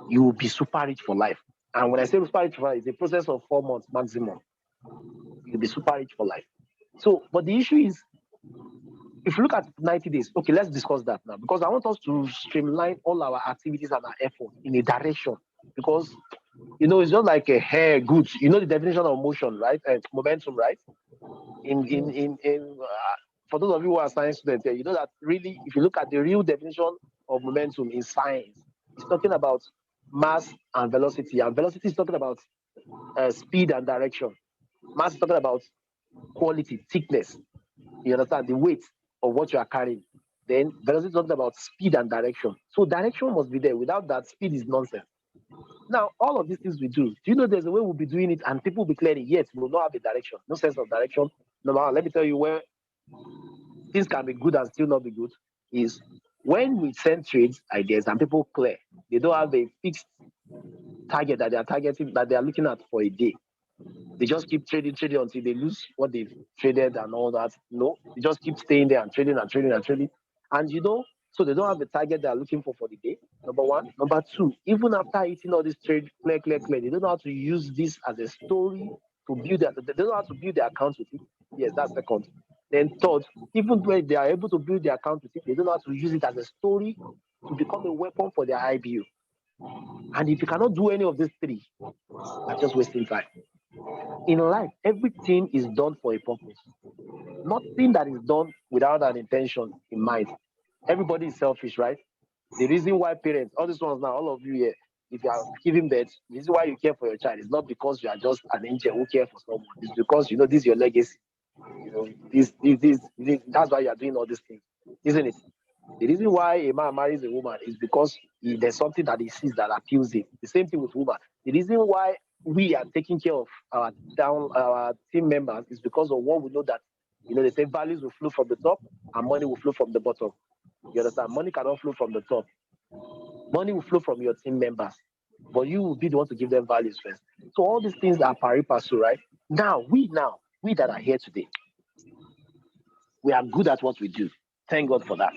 you will be super rich for life. And when I say super rich for life, it's a process of 4 months maximum. You'll be super rich for life. So, but the issue is, if you look at 90 days, okay, let's discuss that now, because I want us to streamline all our activities and our efforts in a direction. Because, it's just like a hair goods. You know the definition of motion, right? And momentum, right? For those of you who are science students here, you know that really, if you look at the real definition of momentum in science, it's talking about mass and velocity. And velocity is talking about speed and direction. Mass is talking about quality, thickness. You understand the weight of what you are carrying. Then velocity is talking about speed and direction. So direction must be there. Without that, speed is nonsense. Now, all of these things we do you know there's a way we'll be doing it and people will be clearing, yet we'll not have a direction, no sense of direction. Number one, let me tell you where things can be good and still not be good is when we send trades ideas and people clear, they don't have a fixed target that they are targeting, that they are looking at for a day. They just keep trading until they lose what they've traded and all that. No, they just keep staying there and trading and trading and trading. And so they don't have the target they're looking for the day. Number one. Number two, even after hitting all this trade, clear, they don't know how to use this as a story to build that. They don't know how to build their account with it. Yes, that's second. Then third, even when they are able to build their account with it, they don't know how to use it as a story to become a weapon for their IBO. And if you cannot do any of these three, you're just wasting time. In life, everything is done for a purpose. Nothing that is done without an intention in mind. Everybody is selfish, right? The reason why parents, all these ones now, all of you here, if you are giving birth, the reason why you care for your child is not because you are just an angel who care for someone. It's because you know this is your legacy. You know, this that's why you are doing all these things, isn't it? The reason why a man marries a woman is because there's something that he sees that appeals him. The same thing with women. The reason why we are taking care of our team members is because of what we know that they say values will flow from the top and money will flow from the bottom. You understand? Money cannot flow from the top. Money will flow from your team members, but you will be the one to give them values first. So all these things are pari passu, right? We that are here today, we are good at what we do. Thank God for that.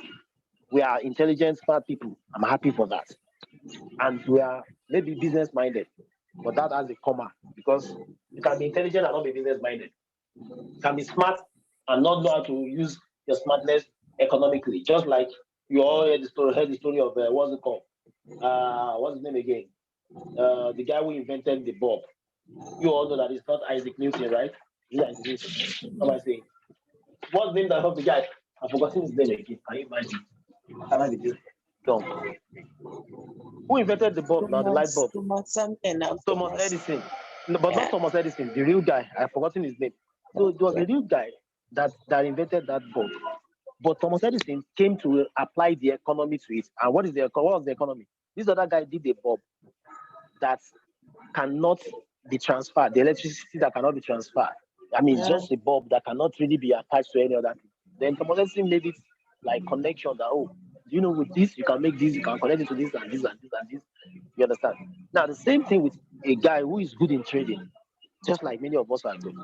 We are intelligent, smart people. I'm happy for that. And we are maybe business minded, but that has a comma because you can be intelligent and not be business minded. You can be smart and not know how to use your smartness economically. Just like you all heard the story of what's it called? What's his name again? The guy who invented the bulb. You all know that it's not Isaac Newton, right? It's Isaac Newton. What am I saying? What's the name of the guy? I've forgotten his name again. Can you imagine? Can I be this dumb? Who invented the bulb now, the light bulb? Thomas Edison. No, but not Thomas Edison, the real guy. I've forgotten his name. So it was the real guy that invented that bulb. But Thomas Edison came to apply the economy to it. And what was the economy? This other guy did a bulb that cannot be transferred, the electricity that cannot be transferred. I mean, just a bulb that cannot really be attached to any other thing. Then Thomas Edison made it like connection that, with this, you can make this, you can connect it to this and this and this and this. You understand? Now, the same thing with a guy who is good in trading, just like many of us are good.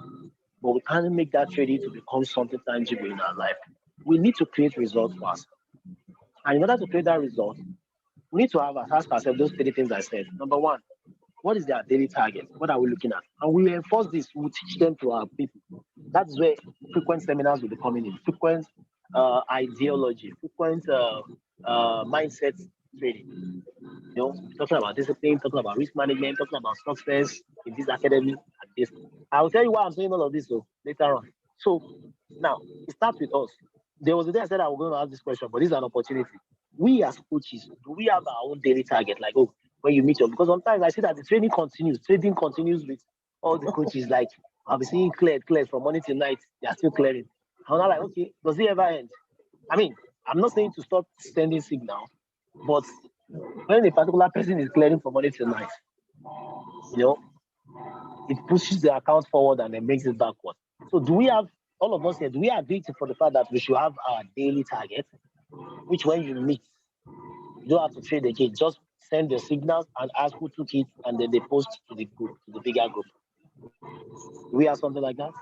But we can't make that trading to become something tangible in our life. We need to create results for us. And in order to create that result, we need to ask ourselves those three things I said. Number one, what is their daily target? What are we looking at? And we enforce this, we teach them to our people. That's where frequent seminars will be coming in, frequent ideology, frequent mindset training. Talking about discipline, talking about risk management, talking about success in this academy and this. I'll tell you why I'm saying all of this later on. So now it starts with us. There was a day I said I was going to ask this question, but this is an opportunity. We as coaches, do we have our own daily target? Like, when you meet your, because sometimes I see that the trading continues with all the coaches. Like, I'll be seeing cleared from morning till night, they are still clearing. I'm not like, okay, does it ever end? I mean, I'm not saying to stop sending signal, but when a particular person is clearing from morning till night, it pushes the account forward and then brings it backward. So do we have, all of us here, do we agree for the fact that we should have our daily target, which when you meet, you don't have to trade again, just send the signals and ask who took it, and then they post to the group, to the bigger group. Do we have something like that?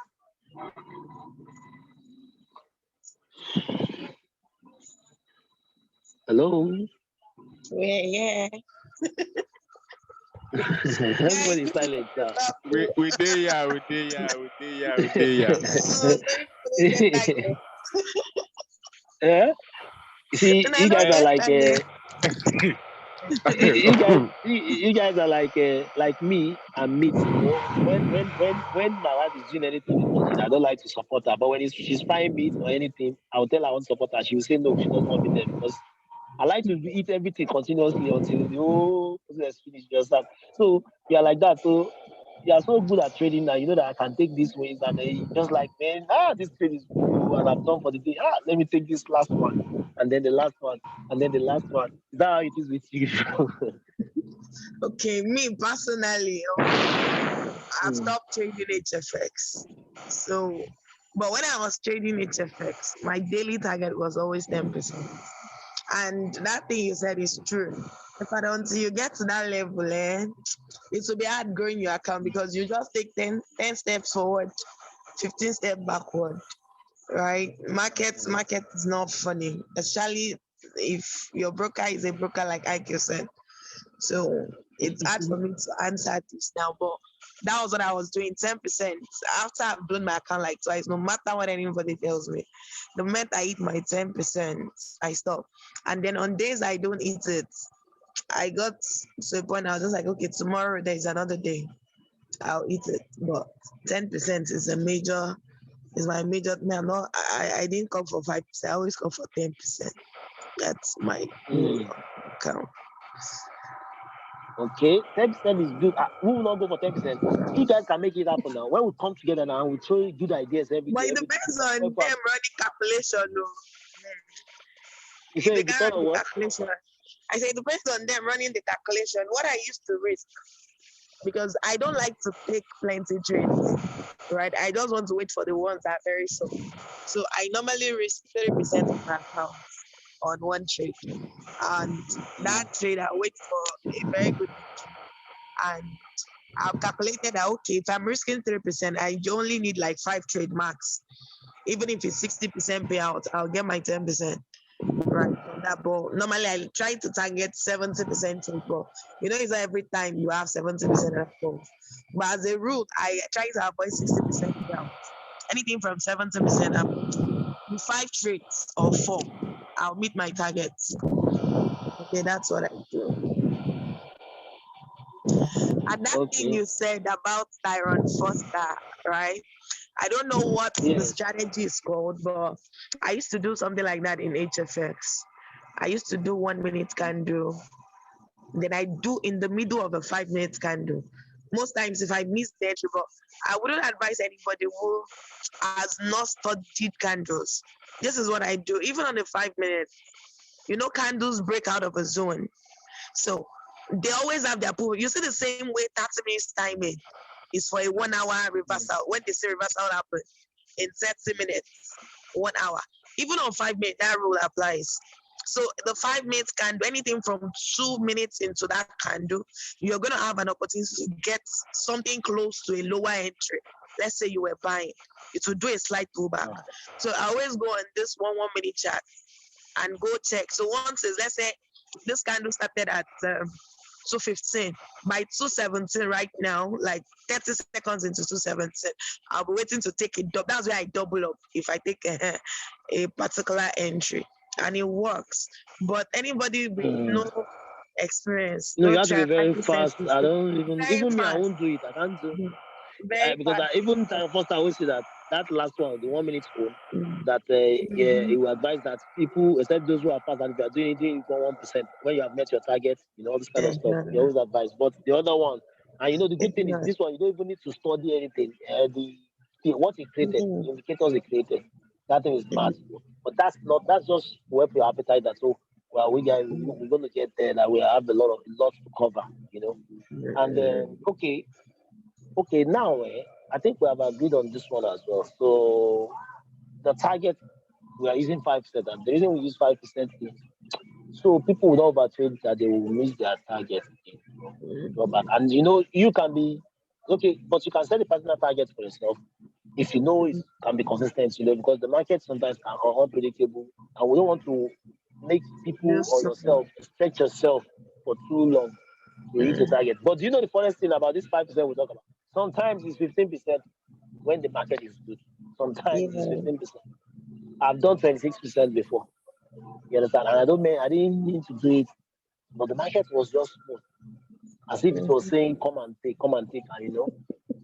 Hello? Yeah. Everybody's silent. We there, Yeah? See, you guys are like you guys are like me and meat. When my wife is doing anything in the kitchen, I don't like to support her. But when she's frying meat or anything, I'll tell her I want to support her. She will say no, she doesn't want me there because I like to eat everything continuously until the whole process is finished. Just that. So you're like that. So you are so good at trading now. You know that I can take this ways and just like, man, this trade is good, and I'm done for the day. Let me take this last one, and then the last one, and then the last one. Is that how it is with you? Okay, me personally, I've stopped trading HFX. So, but when I was trading HFX, my daily target was always 10%. And that thing you said is true. But until you get to that level, it will be hard growing your account because you just take 10 steps forward, 15 steps backward, right? Market is not funny, especially if your broker is a broker like Ike said. So it's hard for me to answer this now, but That was what I was doing, 10%. After I've blown my account like twice, no matter what anybody tells me, the moment I eat my 10%, I stop. And then on days I don't eat it, I got to a point I was just like, okay, tomorrow there is another day. I'll eat it. But 10% is my major. Man, I didn't come for 5%. I always come for 10%. That's my account. Okay, 10% is good. We will not go for 10%. You guys can make it happen now. When we come together now, we throw you good ideas every But day. it depends on them running calculation, though. You If say they it can depends run on the what? calculation, I say it depends on them running the calculation. What I used to risk, because I don't like to take plenty trades, right? I just want to wait for the ones that are very soft. So I normally risk 30% of my account on one trade. And that trade, I wait for a very good entry. And I've calculated that, okay, if I'm risking 3%, I only need like 5 trade max. Even if it's 60% payout, I'll get my 10%. Right from that. But normally I try to target 70% trade. But it's not every time you have 70% of goals. But as a rule, I try to avoid 60% payout. Anything from 70% up, 5 trades or 4, I'll meet my targets. Okay, that's what I do. And that thing you said about Tyron Foster, right? I don't know what the strategy is called, but I used to do something like that in HFX. I used to do 1 minute candle. Then I do in the middle of a 5 minute candle. Most times if I miss the entry, but I wouldn't advise anybody who has not studied candles. This is what I do. Even on the 5 minutes, candles break out of a zone. So they always have their pool. You see the same way 30 minutes timing is for a 1 hour reversal. When they say reversal happen in 30 minutes, 1 hour. Even on 5 minutes, that rule applies. So the 5 minutes candle, anything from 2 minutes into that candle, you're going to have an opportunity to get something close to a lower entry. Let's say you were buying. It will do a slight pullback. So I always go on this 1 minute chart and go check. So once is, let's say this candle started at 2:15. By 2:17 right now, like 30 seconds into 2:17, I'll be waiting to take it. That's where I double up if I take a particular entry, and it works. But anybody with no experience, No, you don't have to try be very 5%. fast. I don't even me, I Fast. won't do it. I can't do Very because fast. even first I always say that last one, the 1 minute phone, that it will advise that people, except those who are fast, and if you are doing it for 1%, when you have met your target, all this kind of stuff, they always advise. But the other one, and the good thing is this one, you don't even need to study anything. What it created, the indicators it created, that thing is mad. But that's just work your appetite. That so well, we guys we're going to get there. That we have a lot to cover. And then okay, now I think we have agreed on this one as well. So the target we are using 5%, and the reason we use 5% is so people will not overtrade that they will miss their target. Back. And you can be okay, but you can set a personal target for yourself if it can be consistent, because the market sometimes are unpredictable, and we don't want to make people or yourself stretch yourself for too long to reach the target. But do you know the funniest thing about this 5% we talk about? Sometimes it's 15% when the market is good. Sometimes it's 15%. I've done 26% before. You understand? And I didn't mean to do it, but the market was just smooth, as if it was saying, "Come and take," and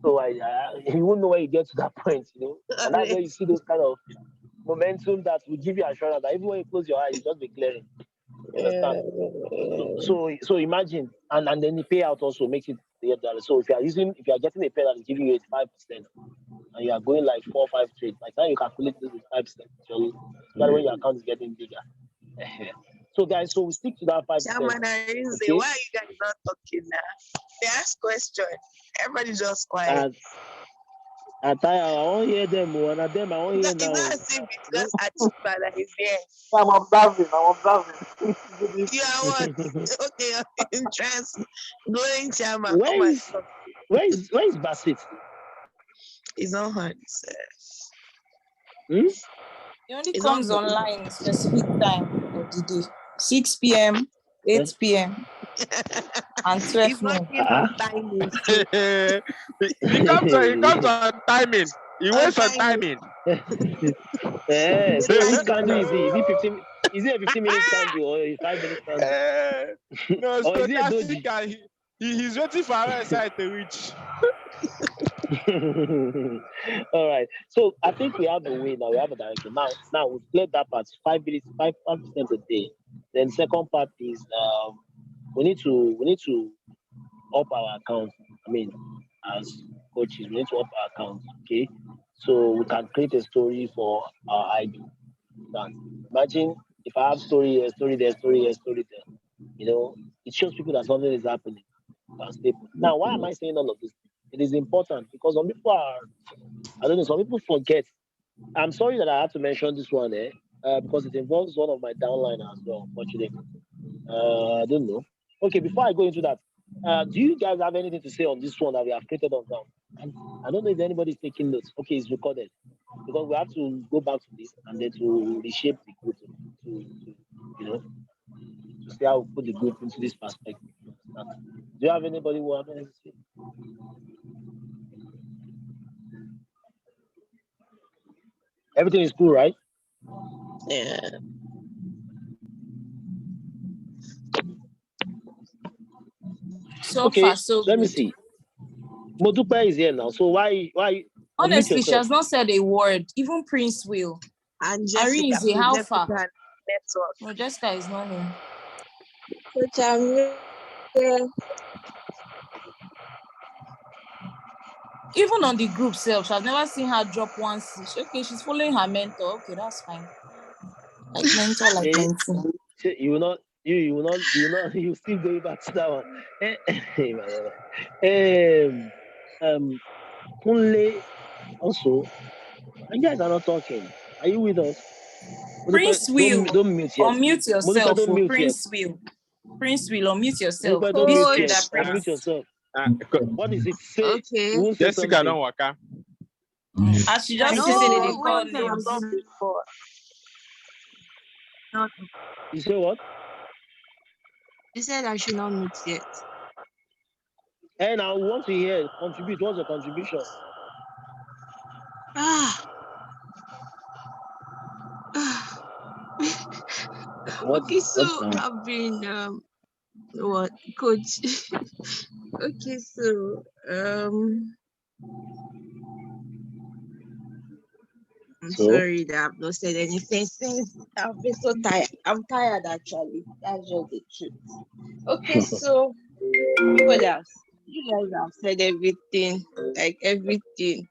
So you won't know when you get to that point, and that's where you see those kind of momentum that will give you assurance that even when you close your eyes, you just be clearing. You understand? So imagine, and then the payout also makes it the dollar. So if you are getting a payout that's giving you 85%, and you are going like 4 or 5 trades, by the time you calculate this with 5%, especially when your account is getting bigger. So guys, we stick to that 5%. Chairman, okay? Why are you guys not talking now? They ask question. Everybody just quiet. I won't hear them, one of them I won't hear now. It's not because Achipa that is there. I'm observing. You are what? Okay, interest. Glowing chairman. Where is Basit? It's not hard. It only comes online specific time of the day. 6 p.m., 8 p.m. And 12 He's no. working on timing. He comes on timing. He On waits on timing. timing. So which candle is he? Is it 15? Is it a 15-minute candle or a 5-minute candle? No, Or is it a stochastic, doji? and he's waiting for our side to reach. All right. So I think we have a way now. We have a direction. Now we've played that part. 5 minutes, 5% a day. Then second part is we need to up our account. I mean, as coaches, we need to up our account. Okay. So we can create a story for our ID. Imagine if I have story here, story there, story here, story there. You know, it shows people that something is happening. Now, why am I saying all of this? It is important because some people are, I don't know, some people forget. I'm sorry that I had to mention this one, because it involves one of my downliner as well, unfortunately. I don't know. Okay, before I go into that, do you guys have anything to say on this one that we have created on ground? And I don't know if anybody's taking notes. Okay, it's recorded because we have to go back to this and then to reshape the group to you know to see how we put the group into this perspective. Do you have anybody who have anything to say? Everything is cool, right? Yeah. So Okay, far, so let me good. see. Modupe is here now. So why unmute Honestly, she yourself? has not said a word. Even Prince will. And Irene Jessica, is here. How far? Jessica network. No, Jessica is not here. Coach, I'm here. Even on the group self, I've never seen her drop one. Okay, she's following her mentor. Okay, that's fine. Like mentor, like Eh, mentor. you will not. You will not. You will not. You still going back to that one. Kunle also. You guys are not talking. Are you with us? Prince will Don't mute yet. unmute Modupe, yourself. don't mute yet. Prince will unmute yourself. Modupe, don't Please mute do yet. that, Coach. Unmute Prince. yourself. What is it? Say. Okay. You won't say Jessica something. don't waka. As she just No, said it, they call when I'm names. done before. Not, You say what? you said I should not meet yet. And I want to hear contribute. What's your contribution? Okay, so what's I've been what coach? Okay, so I'm So? sorry that I've not said anything since. I've been so tired. I'm tired actually. That's just the truth. Okay, so what else? You guys have said everything, like everything.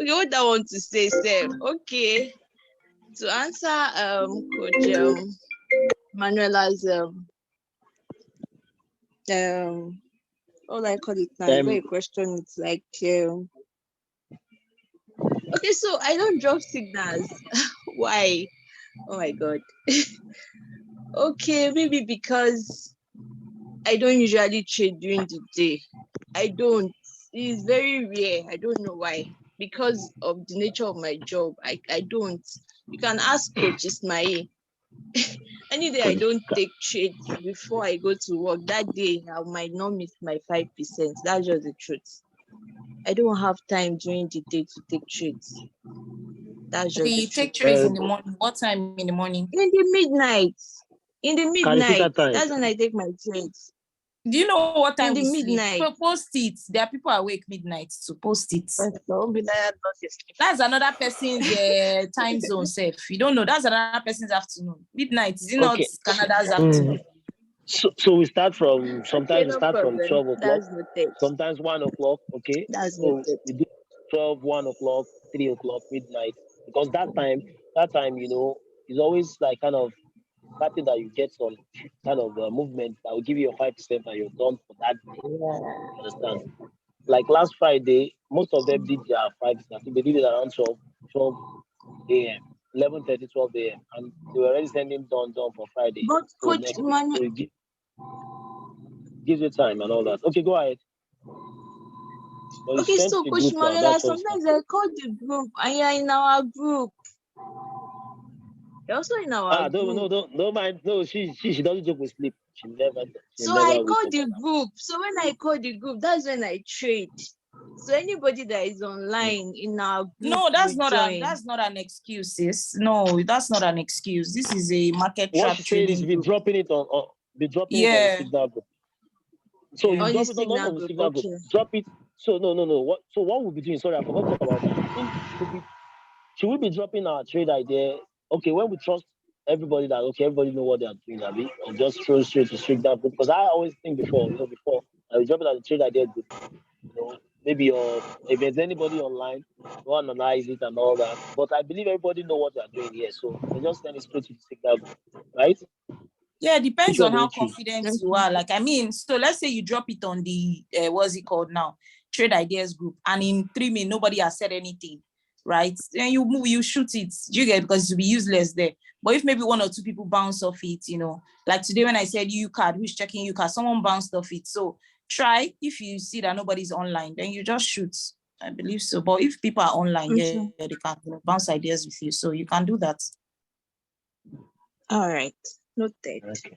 Okay, what I want to say, Seth. Okay, to answer Coach Manuela's all I call it now. The question it's like okay, so I don't drop signals. Why? Oh my god. Okay, maybe because I don't usually trade during the day. I don't. It's very rare. I don't know why. Because of the nature of my job, I don't. You can ask Coach Ismail. Any day I don't take trades before I go to work, that day I might not miss my 5%. That's just the truth. I don't have time during the day to take trades. That's just Okay, the you take truth. trades in the morning. What time in the morning? In the midnight. In the midnight. time. That's when I take my trades. Do you know what time In the we sleep? midnight. Post it. There are people awake midnight to post it. Don't be tired, not sleep. That's another person's time zone self. You don't know. That's another person's afternoon. Midnight. Is it not Canada's afternoon? So we start from sometimes we no start problem. from 12 o'clock. That's noted. Sometimes 1 o'clock. Okay. That's So noted. we do 12, 1 o'clock, 3 o'clock, midnight. Because that time, you know, is always like kind of that thing that you get some kind of movement that will give you your 5% and you're done for that day. Yeah. Understand? Like last Friday, most of them did their 5%. I think they did it around 12 a.m. 11:30, 12 a.m. and they were already sending done for Friday. But So Coach Manu, so it gives you time and all that. Okay, go ahead. okay, so Coach Manuela, sometimes I call the group and you're in our group. They're also in our group. Don't mind. No, she doesn't joke with sleep. She So I never call wakes the up. group. So when I call the group, that's when I trade. So anybody that is online in our group No, that's will join. not an excuse, sis. No, that's not an excuse. This is a market What trap she said is trading group. be dropping it on the Yeah. signal group. So you On the drop it not signal on the group, signal group. okay. Drop it. So no. What we'll be doing? Sorry, I forgot to talk about that. I think should we be dropping our trade idea? Okay, when we trust everybody that everybody know what they are doing, Abby, or just throw straight to signal group. Because I always think before I was dropping at the trade idea group. Maybe if there's anybody online, go analyze it and all that. But I believe everybody know what they are doing here, so they just send it straight to the signal group, right? Yeah, it depends Which one on do how you choose? confident you are. Like, I mean, so let's say you drop it on the what's it called now? Trade ideas group, and in 3 minutes nobody has said anything, right? Then you move, you shoot it. Do you get? Because it will be useless there. But if maybe 1 or 2 people bounce off it, like today when I said U card, who's checking U card, someone bounced off it. So try, if you see that nobody's online, then you just shoot. I believe so. But if people are online, Okay. yeah, they can bounce ideas with you. So you can do that. All right. Noted. Okay.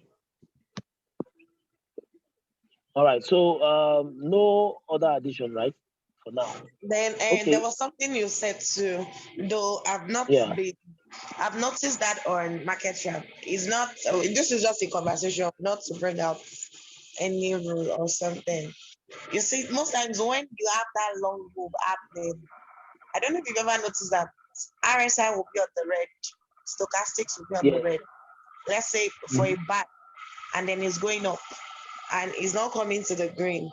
All right. So no other addition, right? For now. Then Okay. there was something you said too, though I've noticed that on market shop. It's not. This is just a conversation, not to bring out any rule or something. You see, most times when you have that long move happening, I don't know if you've ever noticed that RSI will be on the red, stochastics will be on the red. Let's say for a buy, and then it's going up, and it's not coming to the green.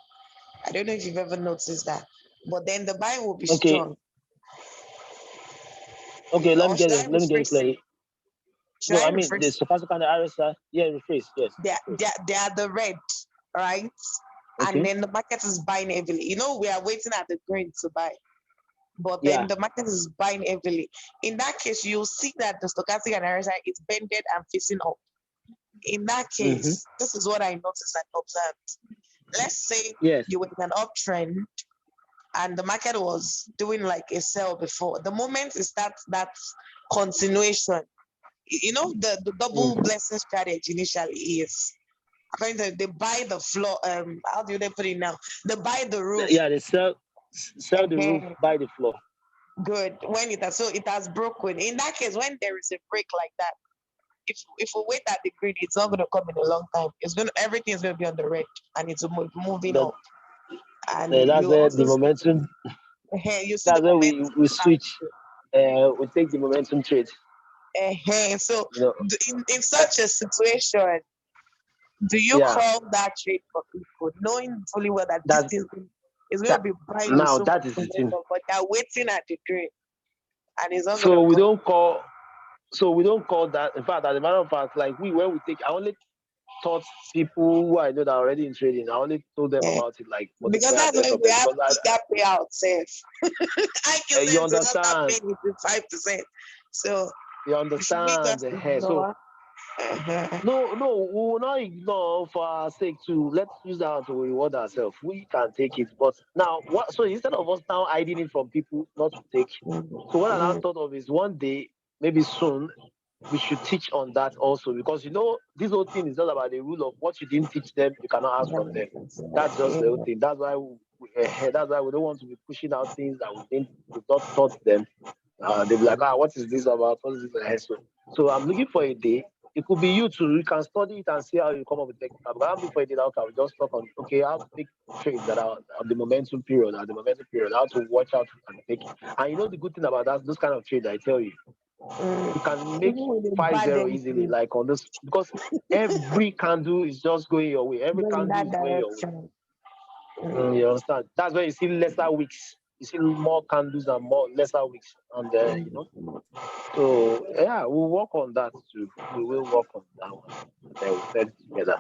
I don't know if you've ever noticed that, but then the buy will be strong. Okay, let Or me get should I it. Let me get it rephrase it? clearly. Should No, I I mean the rephrase? stochastic and the RSI. Yeah, rephrase. Yes. They are the red, right? Okay. And then the market is buying heavily. We are waiting at the green to buy, but then the market is buying heavily. In that case, you'll see that the stochastic and RSI is bended and facing up. In that case, this is what I noticed and observed. Let's say you were in an uptrend and the market was doing like a sell before. The moment it starts that continuation, the double blessing strategy initially is they buy the floor. How do they put it now? They buy the roof. Yeah, they sell the roof, buy the floor. Good. When it has broken. In that case, when there is a break like that, if we wait at the grid, it's not going to come in a long time. Everything is going to be on the red, and it's moving up. And that's where the momentum. You see that's the where we switch. We take the momentum trade. So in such a situation, do you call that trade for people, knowing fully well that this is going to be buying now? so that is the thing. But they're waiting at the grid, and it's not so going to. We don't call. So we don't call that. In fact, as a matter of fact, like when we take, I only taught people who I know that are already in trading. I only told them about it, like because that's why we have that payout safe. I can say you understand. 5%. So you understand. So no, we will not ignore for our sake to let's use that to reward ourselves. We can take it, but now what? So instead of us now hiding it from people not to take, so what I now thought of is one day, maybe soon, we should teach on that also, because this whole thing is not about the rule of what you didn't teach them, you cannot ask from them. That's just the whole thing. That's why we don't want to be pushing out things that we've not taught them. They'll be like, what is this about? What is this? So I'm looking for a day. It could be you too. You can study it and see how you come up with technical. But I'm looking for a day that we just talk on, how to take trades that are at the momentum period, how to watch out and take it. And the good thing about those kind of trades, I tell you, you can make 5-0 easily, like on this, because every candle is just going your way. Every candle is going your way. You understand? That's why you see lesser wicks. You see more candles and more lesser wicks, and So we'll work on that too. We will work on that one. Then we'll set it together.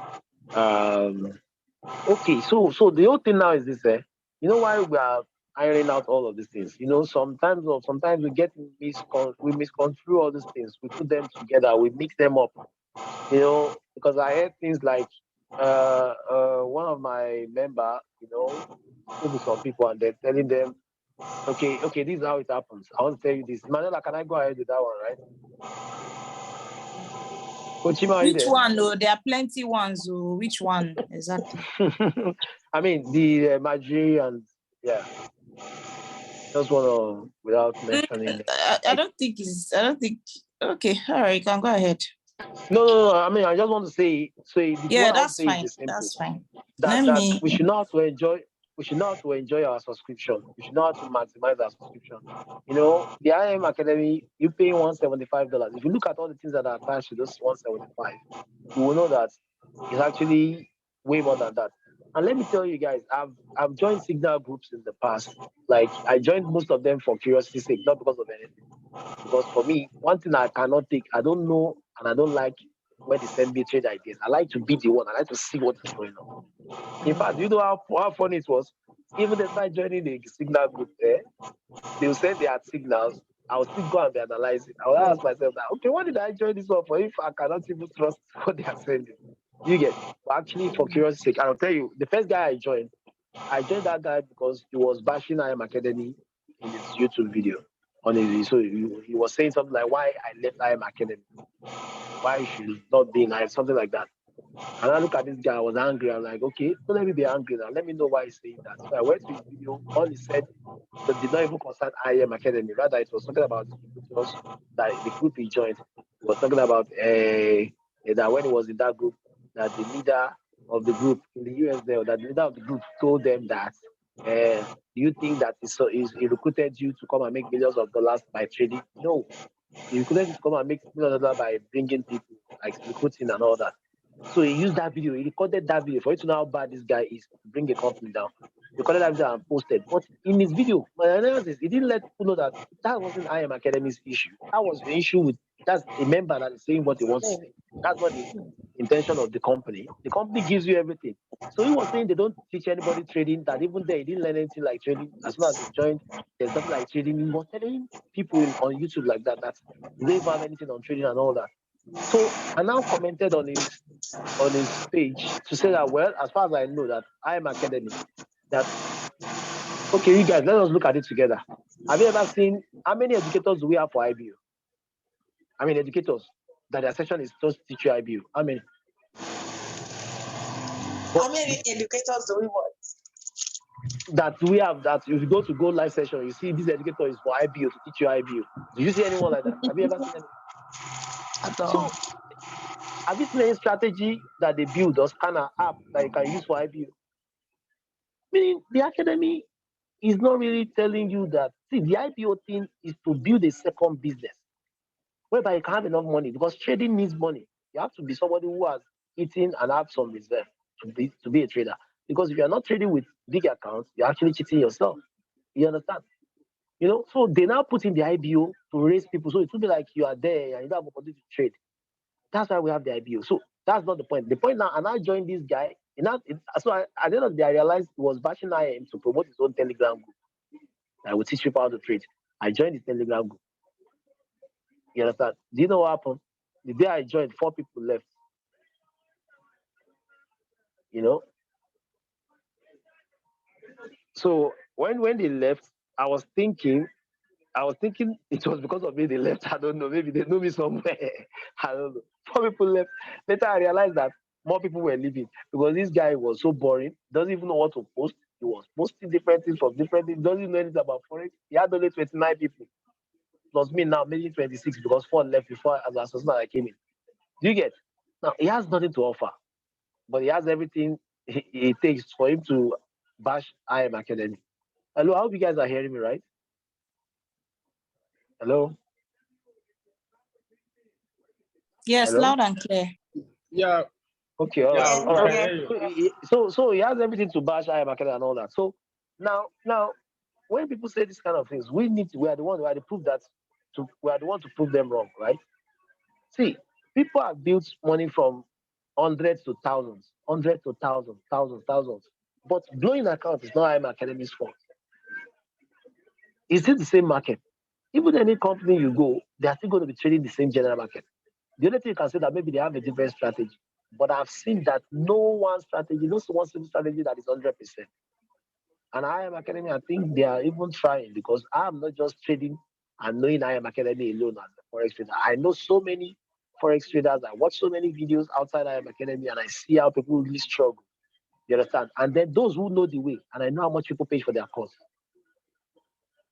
Okay. So the whole thing now is this. Why we are ironing out all of these things. Sometimes we get we misconstrue all these things. We put them together. We mix them up. Because I heard things like one of my member, spoke with some people and they're telling them, okay, this is how it happens. I want to tell you this. Manuela, can I go ahead with that one, right? Ochima, are you Which there? one? Oh, there are plenty ones. Oh, which one exactly? I mean, the Majiri and yeah, just want to, without mentioning. I don't think it's. I don't think. Okay, all right, you can go ahead. No. I mean, I just want to say, what Yeah, I would that's say is fine. the simple That's fine. that Let me. we should know how to enjoy. We should know how to enjoy our subscription. We should know how to maximize our subscription. You know, the IM Academy, you pay $175. If you look at all the things that are attached to those 175, you will know that it's actually way more than that. And let me tell you guys, I've joined signal groups in the past. Like I joined most of them for curiosity's sake, not because of anything. Because for me, one thing I cannot take, I don't know and I don't like when they send me trade ideas. I like to be the one. I like to see what is going on. In fact, you know how funny it was? Even despite joining the signal group there, they'll send their signals. I'll still go and be analyzing. I'll ask myself that, okay, what did I join this one for if I cannot even trust what they are sending? You get, but actually for curiosity's sake, I'll tell you, the first guy I joined that guy because he was bashing IM Academy in his YouTube video. On his, so he was saying something like why I left IM Academy, why I should not be in IM, something like that. And I look at this guy, I was angry. I'm like, okay, don't let me be angry now. Let me know why he's saying that. So I went to his video. All he said that did not even concern IM Academy. Rather, it was talking about recruiters that the group he joined. He was talking about that when he was in that group, that the leader of the group in the US there, that the leader of the group told them that do you think that he recruited you to come and make millions of dollars by trading? No. He recruited you to come and make millions of dollars by bringing people, like recruiting and all that. So he used that video, he recorded that video for you to know how bad this guy is to bring a company down. He recorded that video and posted. But in his video, my analysis, he didn't let people know that that wasn't IM Academy's issue. That was the issue with that's a member that is saying what he wants to say. That's not the intention of the company. The company gives you everything. So he was saying they don't teach anybody trading, that even there he didn't learn anything like trading. As soon as he joined, there's nothing like trading. He was telling people on YouTube like that you don't even have anything on trading and all that. So I now commented on his page to say that, well, as far as I know, that IM Academy, that okay, you guys, let us look at it together. Have you ever seen how many educators do we have for IBU? I mean, educators that their session is just teach you IBU. How many? How many educators do we want? That we have that if you go to live session, you see this educator is for IBU to teach you IBU. Do you see anyone like that? Have you ever seen anyone? At all. So have you seen any strategy that they build or scanner app that you can use for IBU? Meaning the academy is not really telling you that. See, the IPO thing is to build a second business whereby you can have enough money because trading needs money. You have to be somebody who has eaten and have some reserve to be a trader. Because if you're not trading with big accounts, you're actually cheating yourself. You understand? You know, so they now put in the IBO to raise people. So it will be like you are there and you don't have opportunity to trade. That's why we have the IBO. So that's not the point. The point now, and I joined this guy. So at the end of the day, I realized he was bashing IM to promote his own Telegram group. I would teach people how to trade. I joined the Telegram group. You understand? Do you know what happened? The day I joined, 4 people left. You know? So when they left, I was thinking it was because of me they left. I don't know. Maybe they know me somewhere. I don't know. 4 people left. Later I realized that more people were leaving because this guy was so boring. Doesn't even know what to post. He was posting different things from different things. Doesn't know anything about forex. He had only 29 people. Plus me now, maybe 26 because 4 left before as an assistant I came in. Do you get? Now he has nothing to offer, but he has everything it takes for him to bash IM Academy. Hello, I hope you guys are hearing me right. Hello, Yes, hello. loud and clear. Yeah, Okay, all right, yeah, all we right. can hear you. So he has everything to bash IM Academy and all that. So now when people say this kind of things, we are the one who are the proof that we are the one to prove them wrong, right? See, people have built money from hundreds to thousands, hundreds to thousands, thousands. But blowing account is not IM Academy's fault. It's still the same market. Even any company you go, they are still going to be trading the same general market. The only thing you can say that maybe they have a different strategy. But I've seen that no one strategy, no one single strategy that is 100%. And IM Academy, I think they are even trying because I'm not just trading and knowing IM Academy alone as a forex trader. I know so many forex traders. I watch so many videos outside IM Academy, and I see how people really struggle. You understand? And then those who know the way, and I know how much people pay for their course.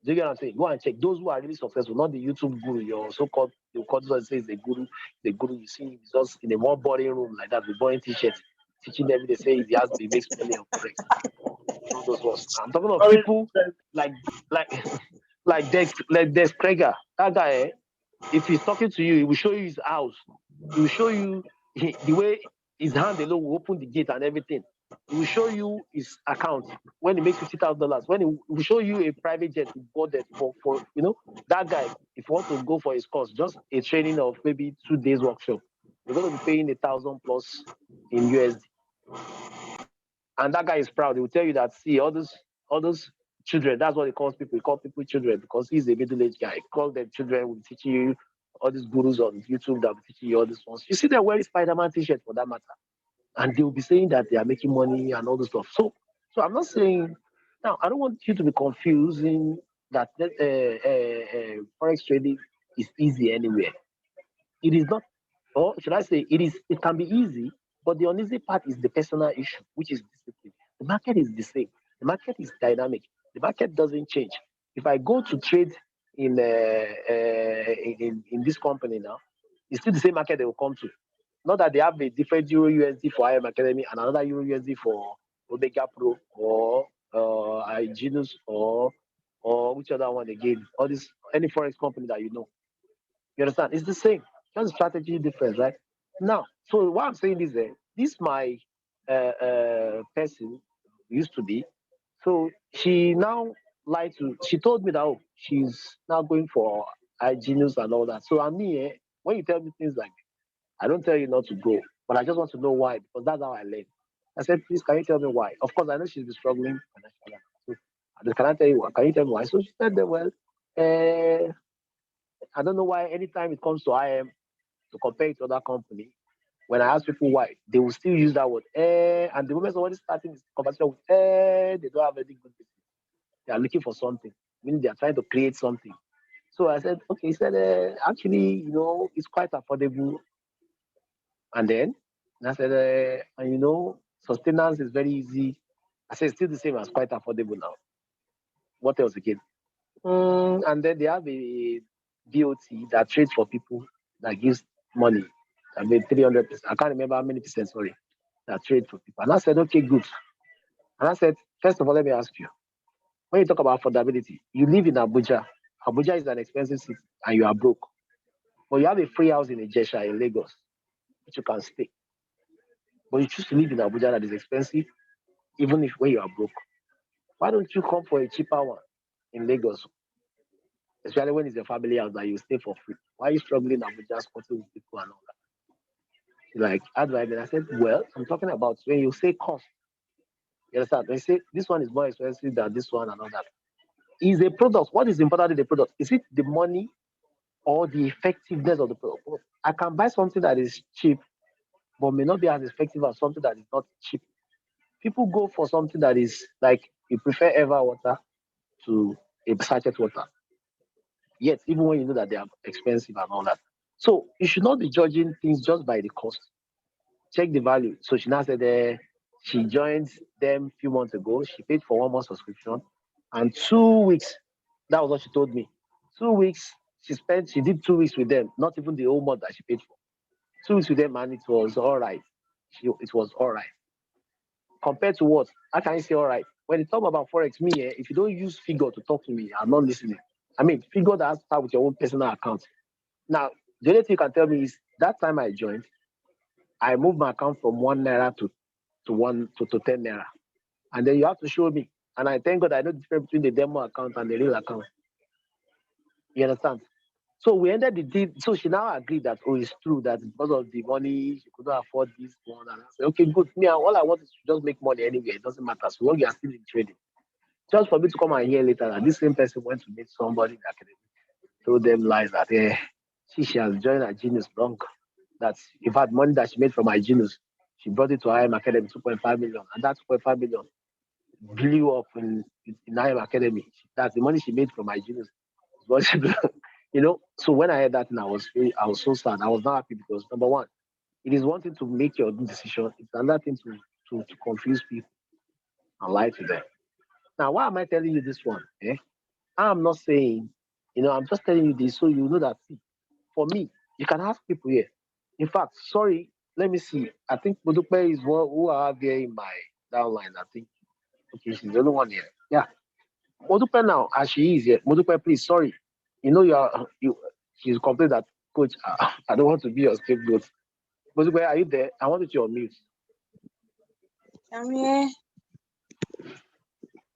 Do you get what I'm saying? Go and check those who are really successful, not the YouTube guru, your so-called the called says the guru, you see him just in a one boring room like that with boring t-shirts, teaching them they say he makes money on forex. You know those ones. I'm talking of people like like like Dex Kreger. That guy, if he's talking to you, he will show you his house. He will show you the way his hand alone will open the gate and everything. He will show you his account when he makes $50,000. When he will show you a private jet he bought that for that guy. If you want to go for his course, just a training of maybe 2 days workshop, you're going to be paying 1,000 plus in USD. And that guy is proud. He will tell you that see all those children. That's what he calls people. He calls people children because he's a middle-aged guy. He calls them children. Will teach you all these gurus on YouTube that will teach you all these ones. You see them wearing Spider-Man t-shirt for that matter, and they will be saying that they are making money and all this stuff. So I'm not saying now. I don't want you to be confusing that forex trading is easy anywhere. It is not, or should I say, it is. It can be easy, but the uneasy part is the personal issue, which is discipline. The market is the same. The market is dynamic. The market doesn't change. If I go to trade in in this company now, it's still the same market they will come to. Not that they have a different Euro USD for IM Academy and another Euro USD for Omega Pro or Genus or which other one again. All this any forex company that you know. You understand? It's the same. Just strategy difference, right? Now, so what I'm saying is that this my person used to be. So she now lied to. She told me that she's now going for hygienist and all that. So I mean, when you tell me things like I don't tell you not to go, but I just want to know why because that's how I learn. I said, please, can you tell me why? Of course, I know she's been struggling financially. So, can I tell you why? Can you tell me why? So she said, well, uh, I don't know why anytime it comes to IM to compare it to other company, when I ask people why, they will still use that word. And the moment somebody starting this conversation with they don't have any good business. They are looking for something, meaning they are trying to create something. So I said, okay, he said, actually, it's quite affordable. And then I said, and sustenance is very easy. I said, it's still the same as quite affordable now. What else again? And then they have a BOT that trades for people that gives money. I mean, 300%. I can't remember how many percent, sorry, that trade for people. And I said, okay, good. And I said, first of all, let me ask you, when you talk about affordability, you live in Abuja. Abuja is an expensive city and you are broke. But you have a free house in Ijesha in Lagos, which you can stay. But you choose to live in Abuja that is expensive, even if when you are broke. Why don't you come for a cheaper one in Lagos, especially when it's a family house that you stay for free? Why are you struggling Abuja squatting with people and all that? She's like, how do I mean? I said, well, I'm talking about when you say cost. You understand? When you say this one is more expensive than this one and all that. Is a product. What is important in the product? Is it the money or the effectiveness of the product? I can buy something that is cheap, but may not be as effective as something that is not cheap. People go for something that is like you prefer ever water to a sachet water. Yet, even when you know that they are expensive and all that. So you should not be judging things just by the cost. Check the value. So she now said she joined them a few months ago. She paid for 1 month subscription and 2 weeks. That was what she told me. 2 weeks. She did 2 weeks with them, not even the whole month that she paid for. 2 weeks with them, and it was all right. It was all right. Compared to what? How can you say all right? When you talk about Forex, me, if you don't use figure to talk to me, I'm not listening. I mean, figure that has to start with your own personal account. Now, the only thing you can tell me is that time I joined, I moved my account from 1 naira to 10 naira. And then you have to show me. And I thank God I know the difference between the demo account and the real account. You understand? So we ended the deal. So she now agreed that, it's true that because of the money, she could not afford this one. And I said, okay, good. Me, all I want is to just make money anyway. It doesn't matter. So long you are still in trading. Just for me to come and hear later that this same person went to meet somebody in the academy, told them lies that she has joined a genius wrong. That in fact money that she made from my genius, she brought it to IM Academy 2.5 million, and that 2.5 million blew up in IM Academy. That's the money she made from my genius. What she blew. So when I heard that, and I was so sad. I was not happy because number one, it is one thing to make your own decision. It's another thing to confuse people and lie to them. Now, why am I telling you this one? I'm not saying, I'm just telling you this so you know that. See, for me, you can ask people here. In fact, sorry, let me see. I think Modupe is one who I have here in my downline. I think okay, she's the only one here. Yeah, Modupe now, as she is here. Modupe, please, sorry. You are you. She's complained that coach. I don't want to be your scapegoat. Modupe, are you there? I want you to unmute. I'm here.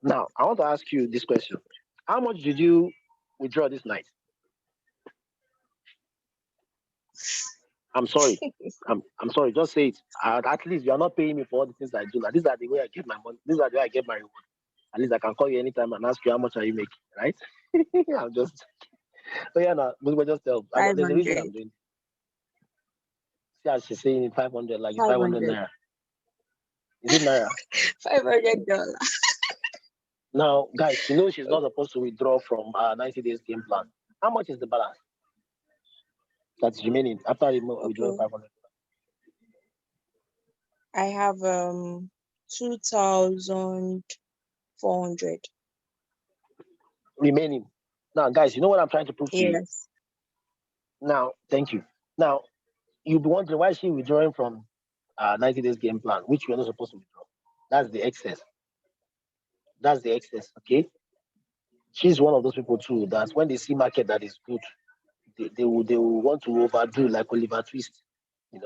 Now, I want to ask you this question: how much did you withdraw this night? I'm sorry. I'm sorry. Just say it. At least you are not paying me for all the things I do. Now, these are the way I get my money. These are the way I get my reward. At least I can call you anytime and ask you how much are you making, right? I'm just. So yeah, no, but just tell. There's a reason 500. I'm doing. See, as she's saying it 500, like it's 500 $500. naira. Is it naira? $500. Now, guys, she's not supposed to withdraw from 90 days game plan. How much is the balance that's remaining after withdrawing Okay. 500? I have 2,400. Remaining. Now, guys, you know what I'm trying to prove to you? Yes. Now, thank you. Now, you'll be wondering why is she withdrawing from 90 days game plan, which you're not supposed to withdraw. That's the excess. Okay? She's one of those people too that when they see market that is good, they will want to overdo like Oliver Twist, and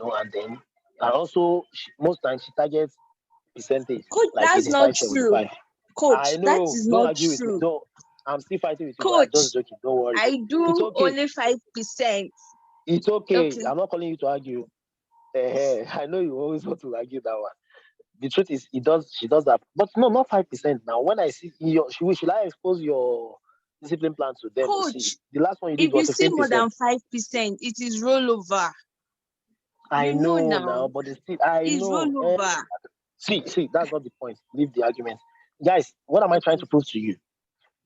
also most times she targets percentage Coach, like that's not 85, true. 75. I Coach, that know. is Don't not argue with me. true. Don't. I'm still fighting with you, but I'm Coach, just joking. Don't worry. I It's do okay. only 5%. It's okay. Okay. I'm not calling you to argue. I know you always want to argue that one. The truth is, she does that, but no, not 5%. Now, when I see should I expose your discipline plan to them to see? Coach, The last one you did if you was see more 15%. than 5%, it is rollover. I You know know now. now, but it's still, I It's know. rollover. See, that's not the point. Leave the argument, guys. What am I trying Okay. to prove to you?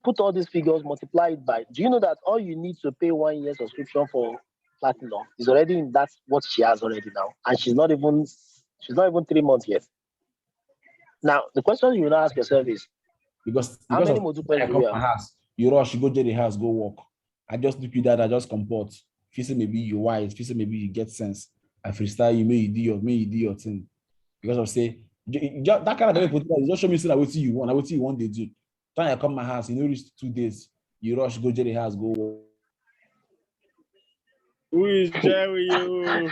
Put all these figures, multiply it by. Do you know that all you need to pay 1 year subscription for platinum is already in that's what she has already now, and she's not even 3 months yet. Now the question you will now ask yourself is because how many of multiples I do come we my have? house, you rush, you go to the house, go walk. I just look you that, I just comport. If you say maybe you wise, if you say maybe you get sense, I freestyle you, may you do your thing. Because of say that kind of way put it, just show me say what you want, what you want they do. Time I come my house, you know, reach 2 days, you rush, go to the house, go walk. Who is there with you?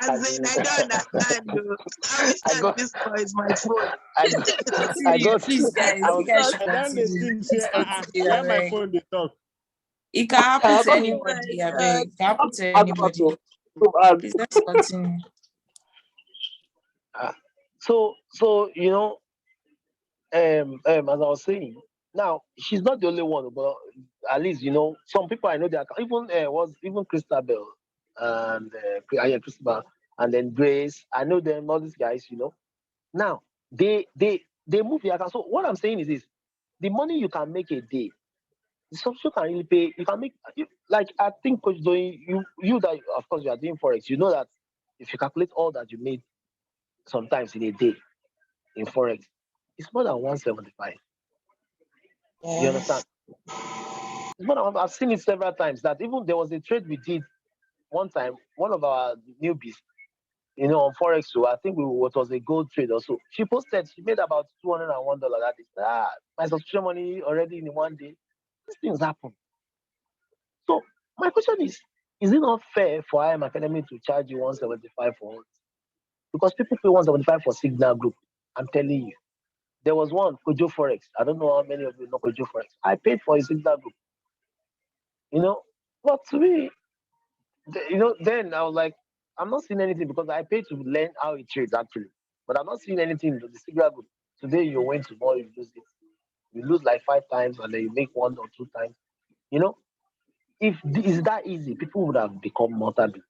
As in, I don't understand. Though. I wish I that got, this boy is my phone. I, I Continue, got, please, guys. I You was, guys should I don't continue. think Please say, continue, where my abeg. phone they talk. It can happen I to got, Oh my anybody, God. abeg. It can happen to I got anybody. to. So, Please, let's continue. so as I was saying, now she's not the only one, but at least some people I know they are even was even Christabel and Christabel and then Grace. I know them, all these guys. Now they move the account. So what I'm saying is this: the money you can make a day, the subscription can really pay. You can make like I think Coach doing you that of course you are doing forex. You know that if you calculate all that you made sometimes in a day in forex, it's more than 175. You Yeah. understand? It's more than I've seen it several times. That even there was a trade we did one time. One of our newbies, on forex. So I think what was a gold trade also. She posted she made about $201. That is my subscription money already in one day. These things happen. So my question is it not fair for IM Academy to charge you 175 for it? Because people pay 175 for Signal Group. I'm telling you. There was one, Kojo Forex. I don't know how many of you know Kojo Forex. I paid for a Signal Group. But to me, then I was like, I'm not seeing anything because I paid to learn how it trades actually. But I'm not seeing anything in the Signal Group. Today you win, tomorrow you lose it. You lose like 5 times and then you make 1 or 2 times. You know, if it's that easy, people would have become multi.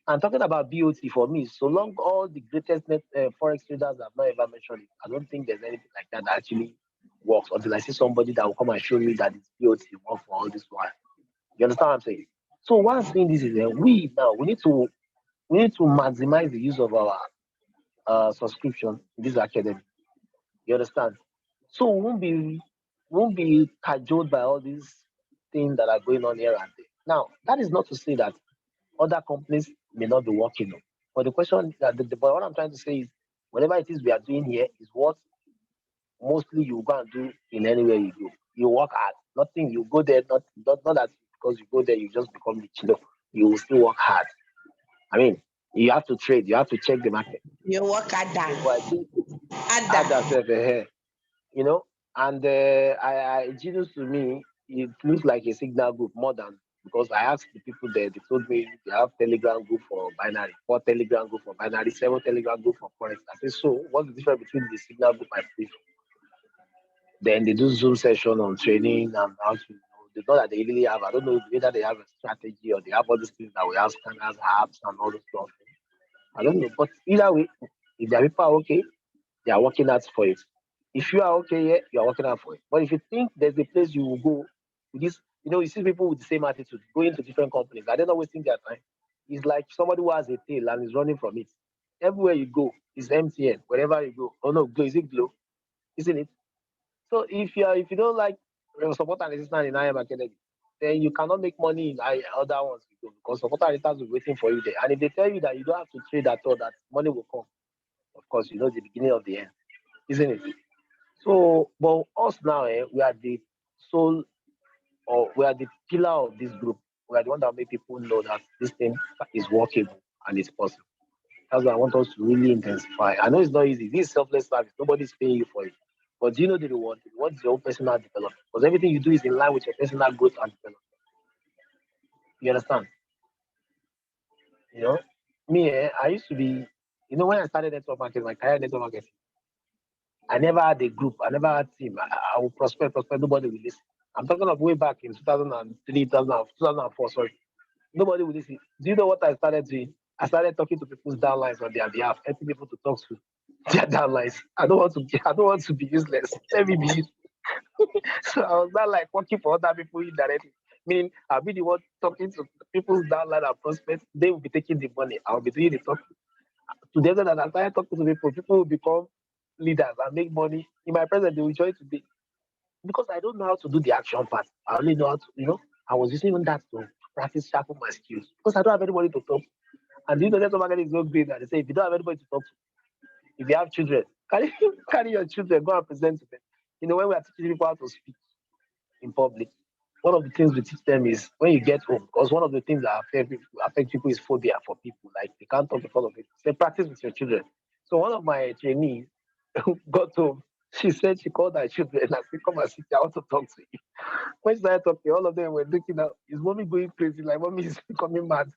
And talking about BOT for me, so long all the greatest forex traders have not ever mentioned it, I don't think there's anything like that that actually works until I see somebody that will come and show me that it's BOT work for all this while. You understand what I'm saying? So what I'm saying this is that we need to maximize the use of our subscription in this academy. You understand? So we won't be cajoled by all these things that are going on here and there. Now, that is not to say that other companies may not be working on. But the question that but what I'm trying to say is whatever it is we are doing here is what mostly you go and do in anywhere you go. You work hard. Nothing you go there, not that because you go there you just become rich. No, you will still work hard. I mean, you have to trade, you have to check the market. You work at So, that. but I think At add that. that self ahead, you know. And Genius to me, it looks like a signal group more than because I asked the people there, they told me they have Telegram group for binary, 4 Telegram group for binary, 7 Telegram group for forex. I said, so what's the difference between the signal group I play? Then they do Zoom session on training and how to, they know that they really have, I don't know whether they have a strategy or they have all these things that we have scanners, apps, and all this stuff. I don't know. But either way, if their people are okay, they are working out for it. If you are okay, yeah, you are working out for it. But if you think there's a place you will go with this, you see people with the same attitude going to different companies, are they not wasting their time? It's like somebody who has a tail and is running from it. Everywhere you go, it's MTN. Wherever you go, oh no, Glow, is it Glow? Isn't it? So if you don't like support and resistance in IM Academy, then you cannot make money in other ones because support and resistance will be waiting for you there. And if they tell you that you don't have to trade at all, that money will come, of course, you know the beginning of the end, isn't it? So, but us now, we are the soul or we are the pillar of this group. We are the one that make people know that this thing is workable and it's possible. That's why I want us to really intensify. I know it's not easy. This is selfless service. Nobody's paying you for it. But do you know the reward? The reward is your own personal development. Because everything you do is in line with your personal growth and development. You understand? You know? Me, I used to be, when I started network marketing, my career in network marketing, I never had a group. I never had a team. I will prosper. Nobody will listen. I'm talking of way back in 2003, 2004, sorry. Nobody will listen. Do you know what I started doing? I started talking to people's downlines on their behalf, helping people to talk to their downlines. I don't want to be useless. Let me be useful. So I was not like working for other people indirectly. Meaning I'll be the one talking to people's downline and prospects. They will be taking the money. I'll be doing the talking. To the extent that I started talking to people will become leaders and make money. In my presence, they will join today. Because I don't know how to do the action part. I only know how to, I was using that to practice sharpen my skills. Because I don't have anybody to talk to. And network marketing is so great that they say if you don't have anybody to talk to, if you have children, carry, carry your children, go and present to them. When we are teaching people how to speak in public, one of the things we teach them is when you get home, because one of the things that affect people is phobia for people. Like they can't talk in front of people. Say practice with your children. So one of my trainees got home. She said she called her children and said, come and sit here. I want to talk to you. When she started talking, all of them were looking at is mommy going crazy, like mommy is becoming mad.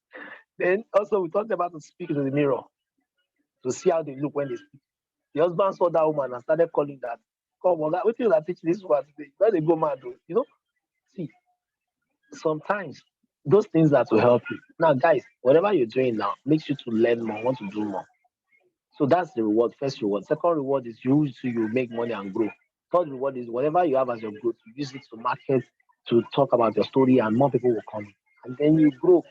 Then also we talked about to speak to the mirror to see how they look when they speak. The husband saw that woman and started calling that. Come on, what things I teach this one today? Where they go mad, though? See, sometimes those things are to help you. Now, guys, whatever you're doing now makes you to learn more, want to do more. So that's the reward. First reward. Second reward is you make money and grow. Third reward is whatever you have as your growth, you use it to market, to talk about your story, and more people will come. And then you grow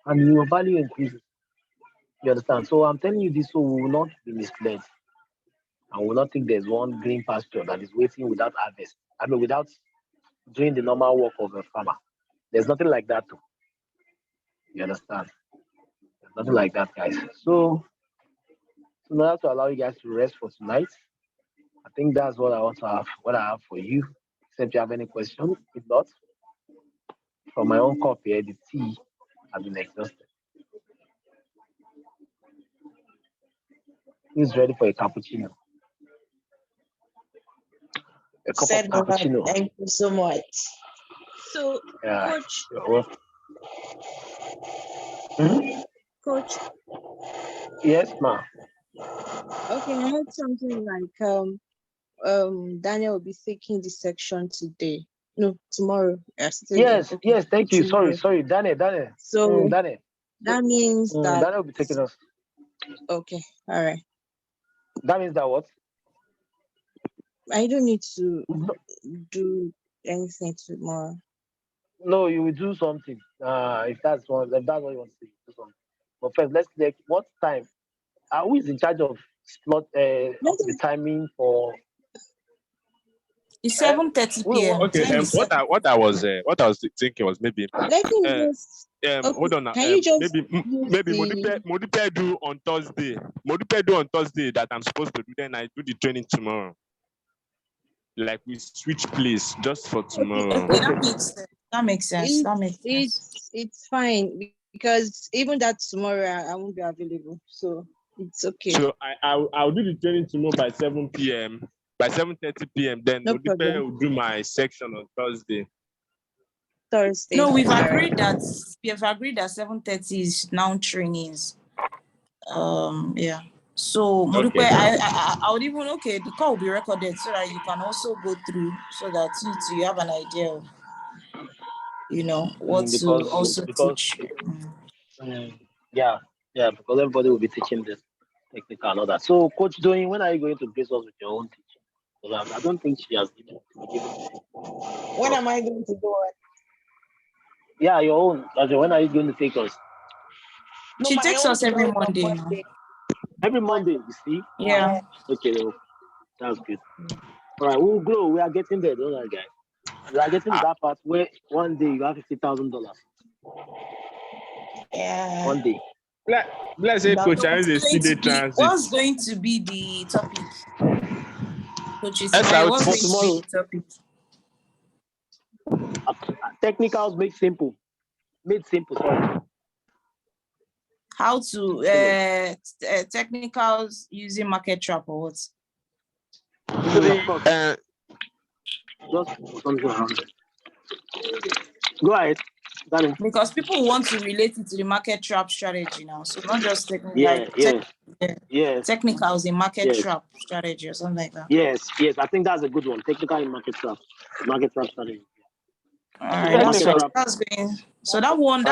and your value increases. You understand? So I'm telling you this so we will not be misled and we will not think there's one green pasture that is waiting without harvest. I mean, without doing the normal work of a farmer. There's nothing like that. Too. You understand? There's nothing like that, guys. So now to allow you guys to rest for tonight, I think that's what I want to have. What I have for you. Except you have any question. If not, from my own copy, the tea has been exhausted. Who's ready for a cappuccino? A cup of Said no, cappuccino. thank you so much. So, Yeah. coach, Mhm. coach, Yes, ma. okay, I heard something like Daniel will be taking this section today. No, tomorrow. Yes, Okay, yes. Thank you. tomorrow. Sorry. Daniel. So Daniel. So, that means that Daniel will be taking us. okay, all right. That means that what? I don't need to No. do anything tomorrow. No, you will do something. If that's what you want to say, do something. But first, let's check what time. Who is in charge of slot? Let The him, timing for. It's Uh, 7:30 wait, p.m. Okay. Time is What I was thinking was maybe let him uh just, okay, hold on now. can you just use Maybe the, Modipe do on Thursday. Modipe do on Thursday that I'm supposed to do. Then I do the training tomorrow. Like we switch place just for okay, tomorrow. Okay, okay. that makes sense. That makes sense. That makes sense. it's fine because even that tomorrow I won't be available. So it's okay. So I'll do the training tomorrow by 7 p.m. By 7:30 p.m. Then No Modipe problem. will do my section on Thursday. Thursday. No, we've All right. agreed that 7:30 is now trainings. Yeah. So Modupe, Okay. I would even the call will be recorded so that you can also go through so that you have an idea of what to also Because teach. yeah, yeah, because everybody will be teaching this technical and all that. So, Coach Doing, when are you going to grace us with your own teaching? Because I don't think she has given. When am I going to do it? Yeah, your own. When are you going to take us? No, She my takes own us every is on Monday now. Monday. Every Monday, you see? Yeah. Okay, well, that's good. All right, we'll grow. We are getting there, don't worry, guys. We are getting to that part where one day you have $50,000. Yeah. One day. Let's say That- Coach Arinze is still the transit. What's going to be the topic? Coach Ismail, what's SRT. For going to be tomorrow, the topic? technicals made simple, sorry. How to technicals using market trap or what? Of course, just something around it. Go ahead, darling. Because people want to relate it to the market trap strategy now. So not just Yeah, yes, technicals in market yes, trap strategy or something like that. yes. I think that's a good one. Technical in market trap strategy. All So right, market trap. that's going. So that one,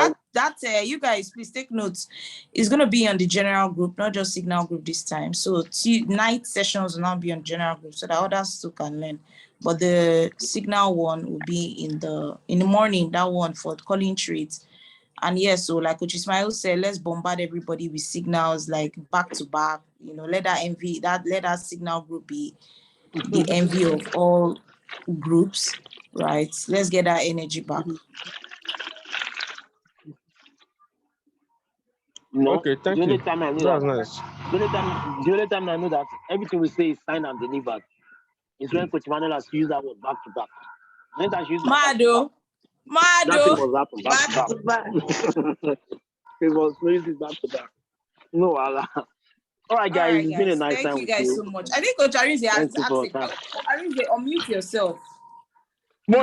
you guys please take notes. It's gonna be on the general group, not just signal group this time. So night sessions will now be on general group so that others too can learn. But the signal one will be in the morning. That one for calling trades. And yes, so like Coach Ismail said, let's bombard everybody with signals like back to back. Let that signal group be the envy of all groups, right? Let's get that energy back. Okay, thank the only you. time I know That was that, nice. the only time I know that everything we say is signed and delivered is when Coach Manuel has used that word back to back. When that she used back to back, that thing must happen back to back. It was crazy back to back. No, Allah. All right, All guys, right, it's been a guys. nice Thank time you with guys you. so much. I think Coach Arinze Thank has you asked for a your time. Arinze, unmute yourself.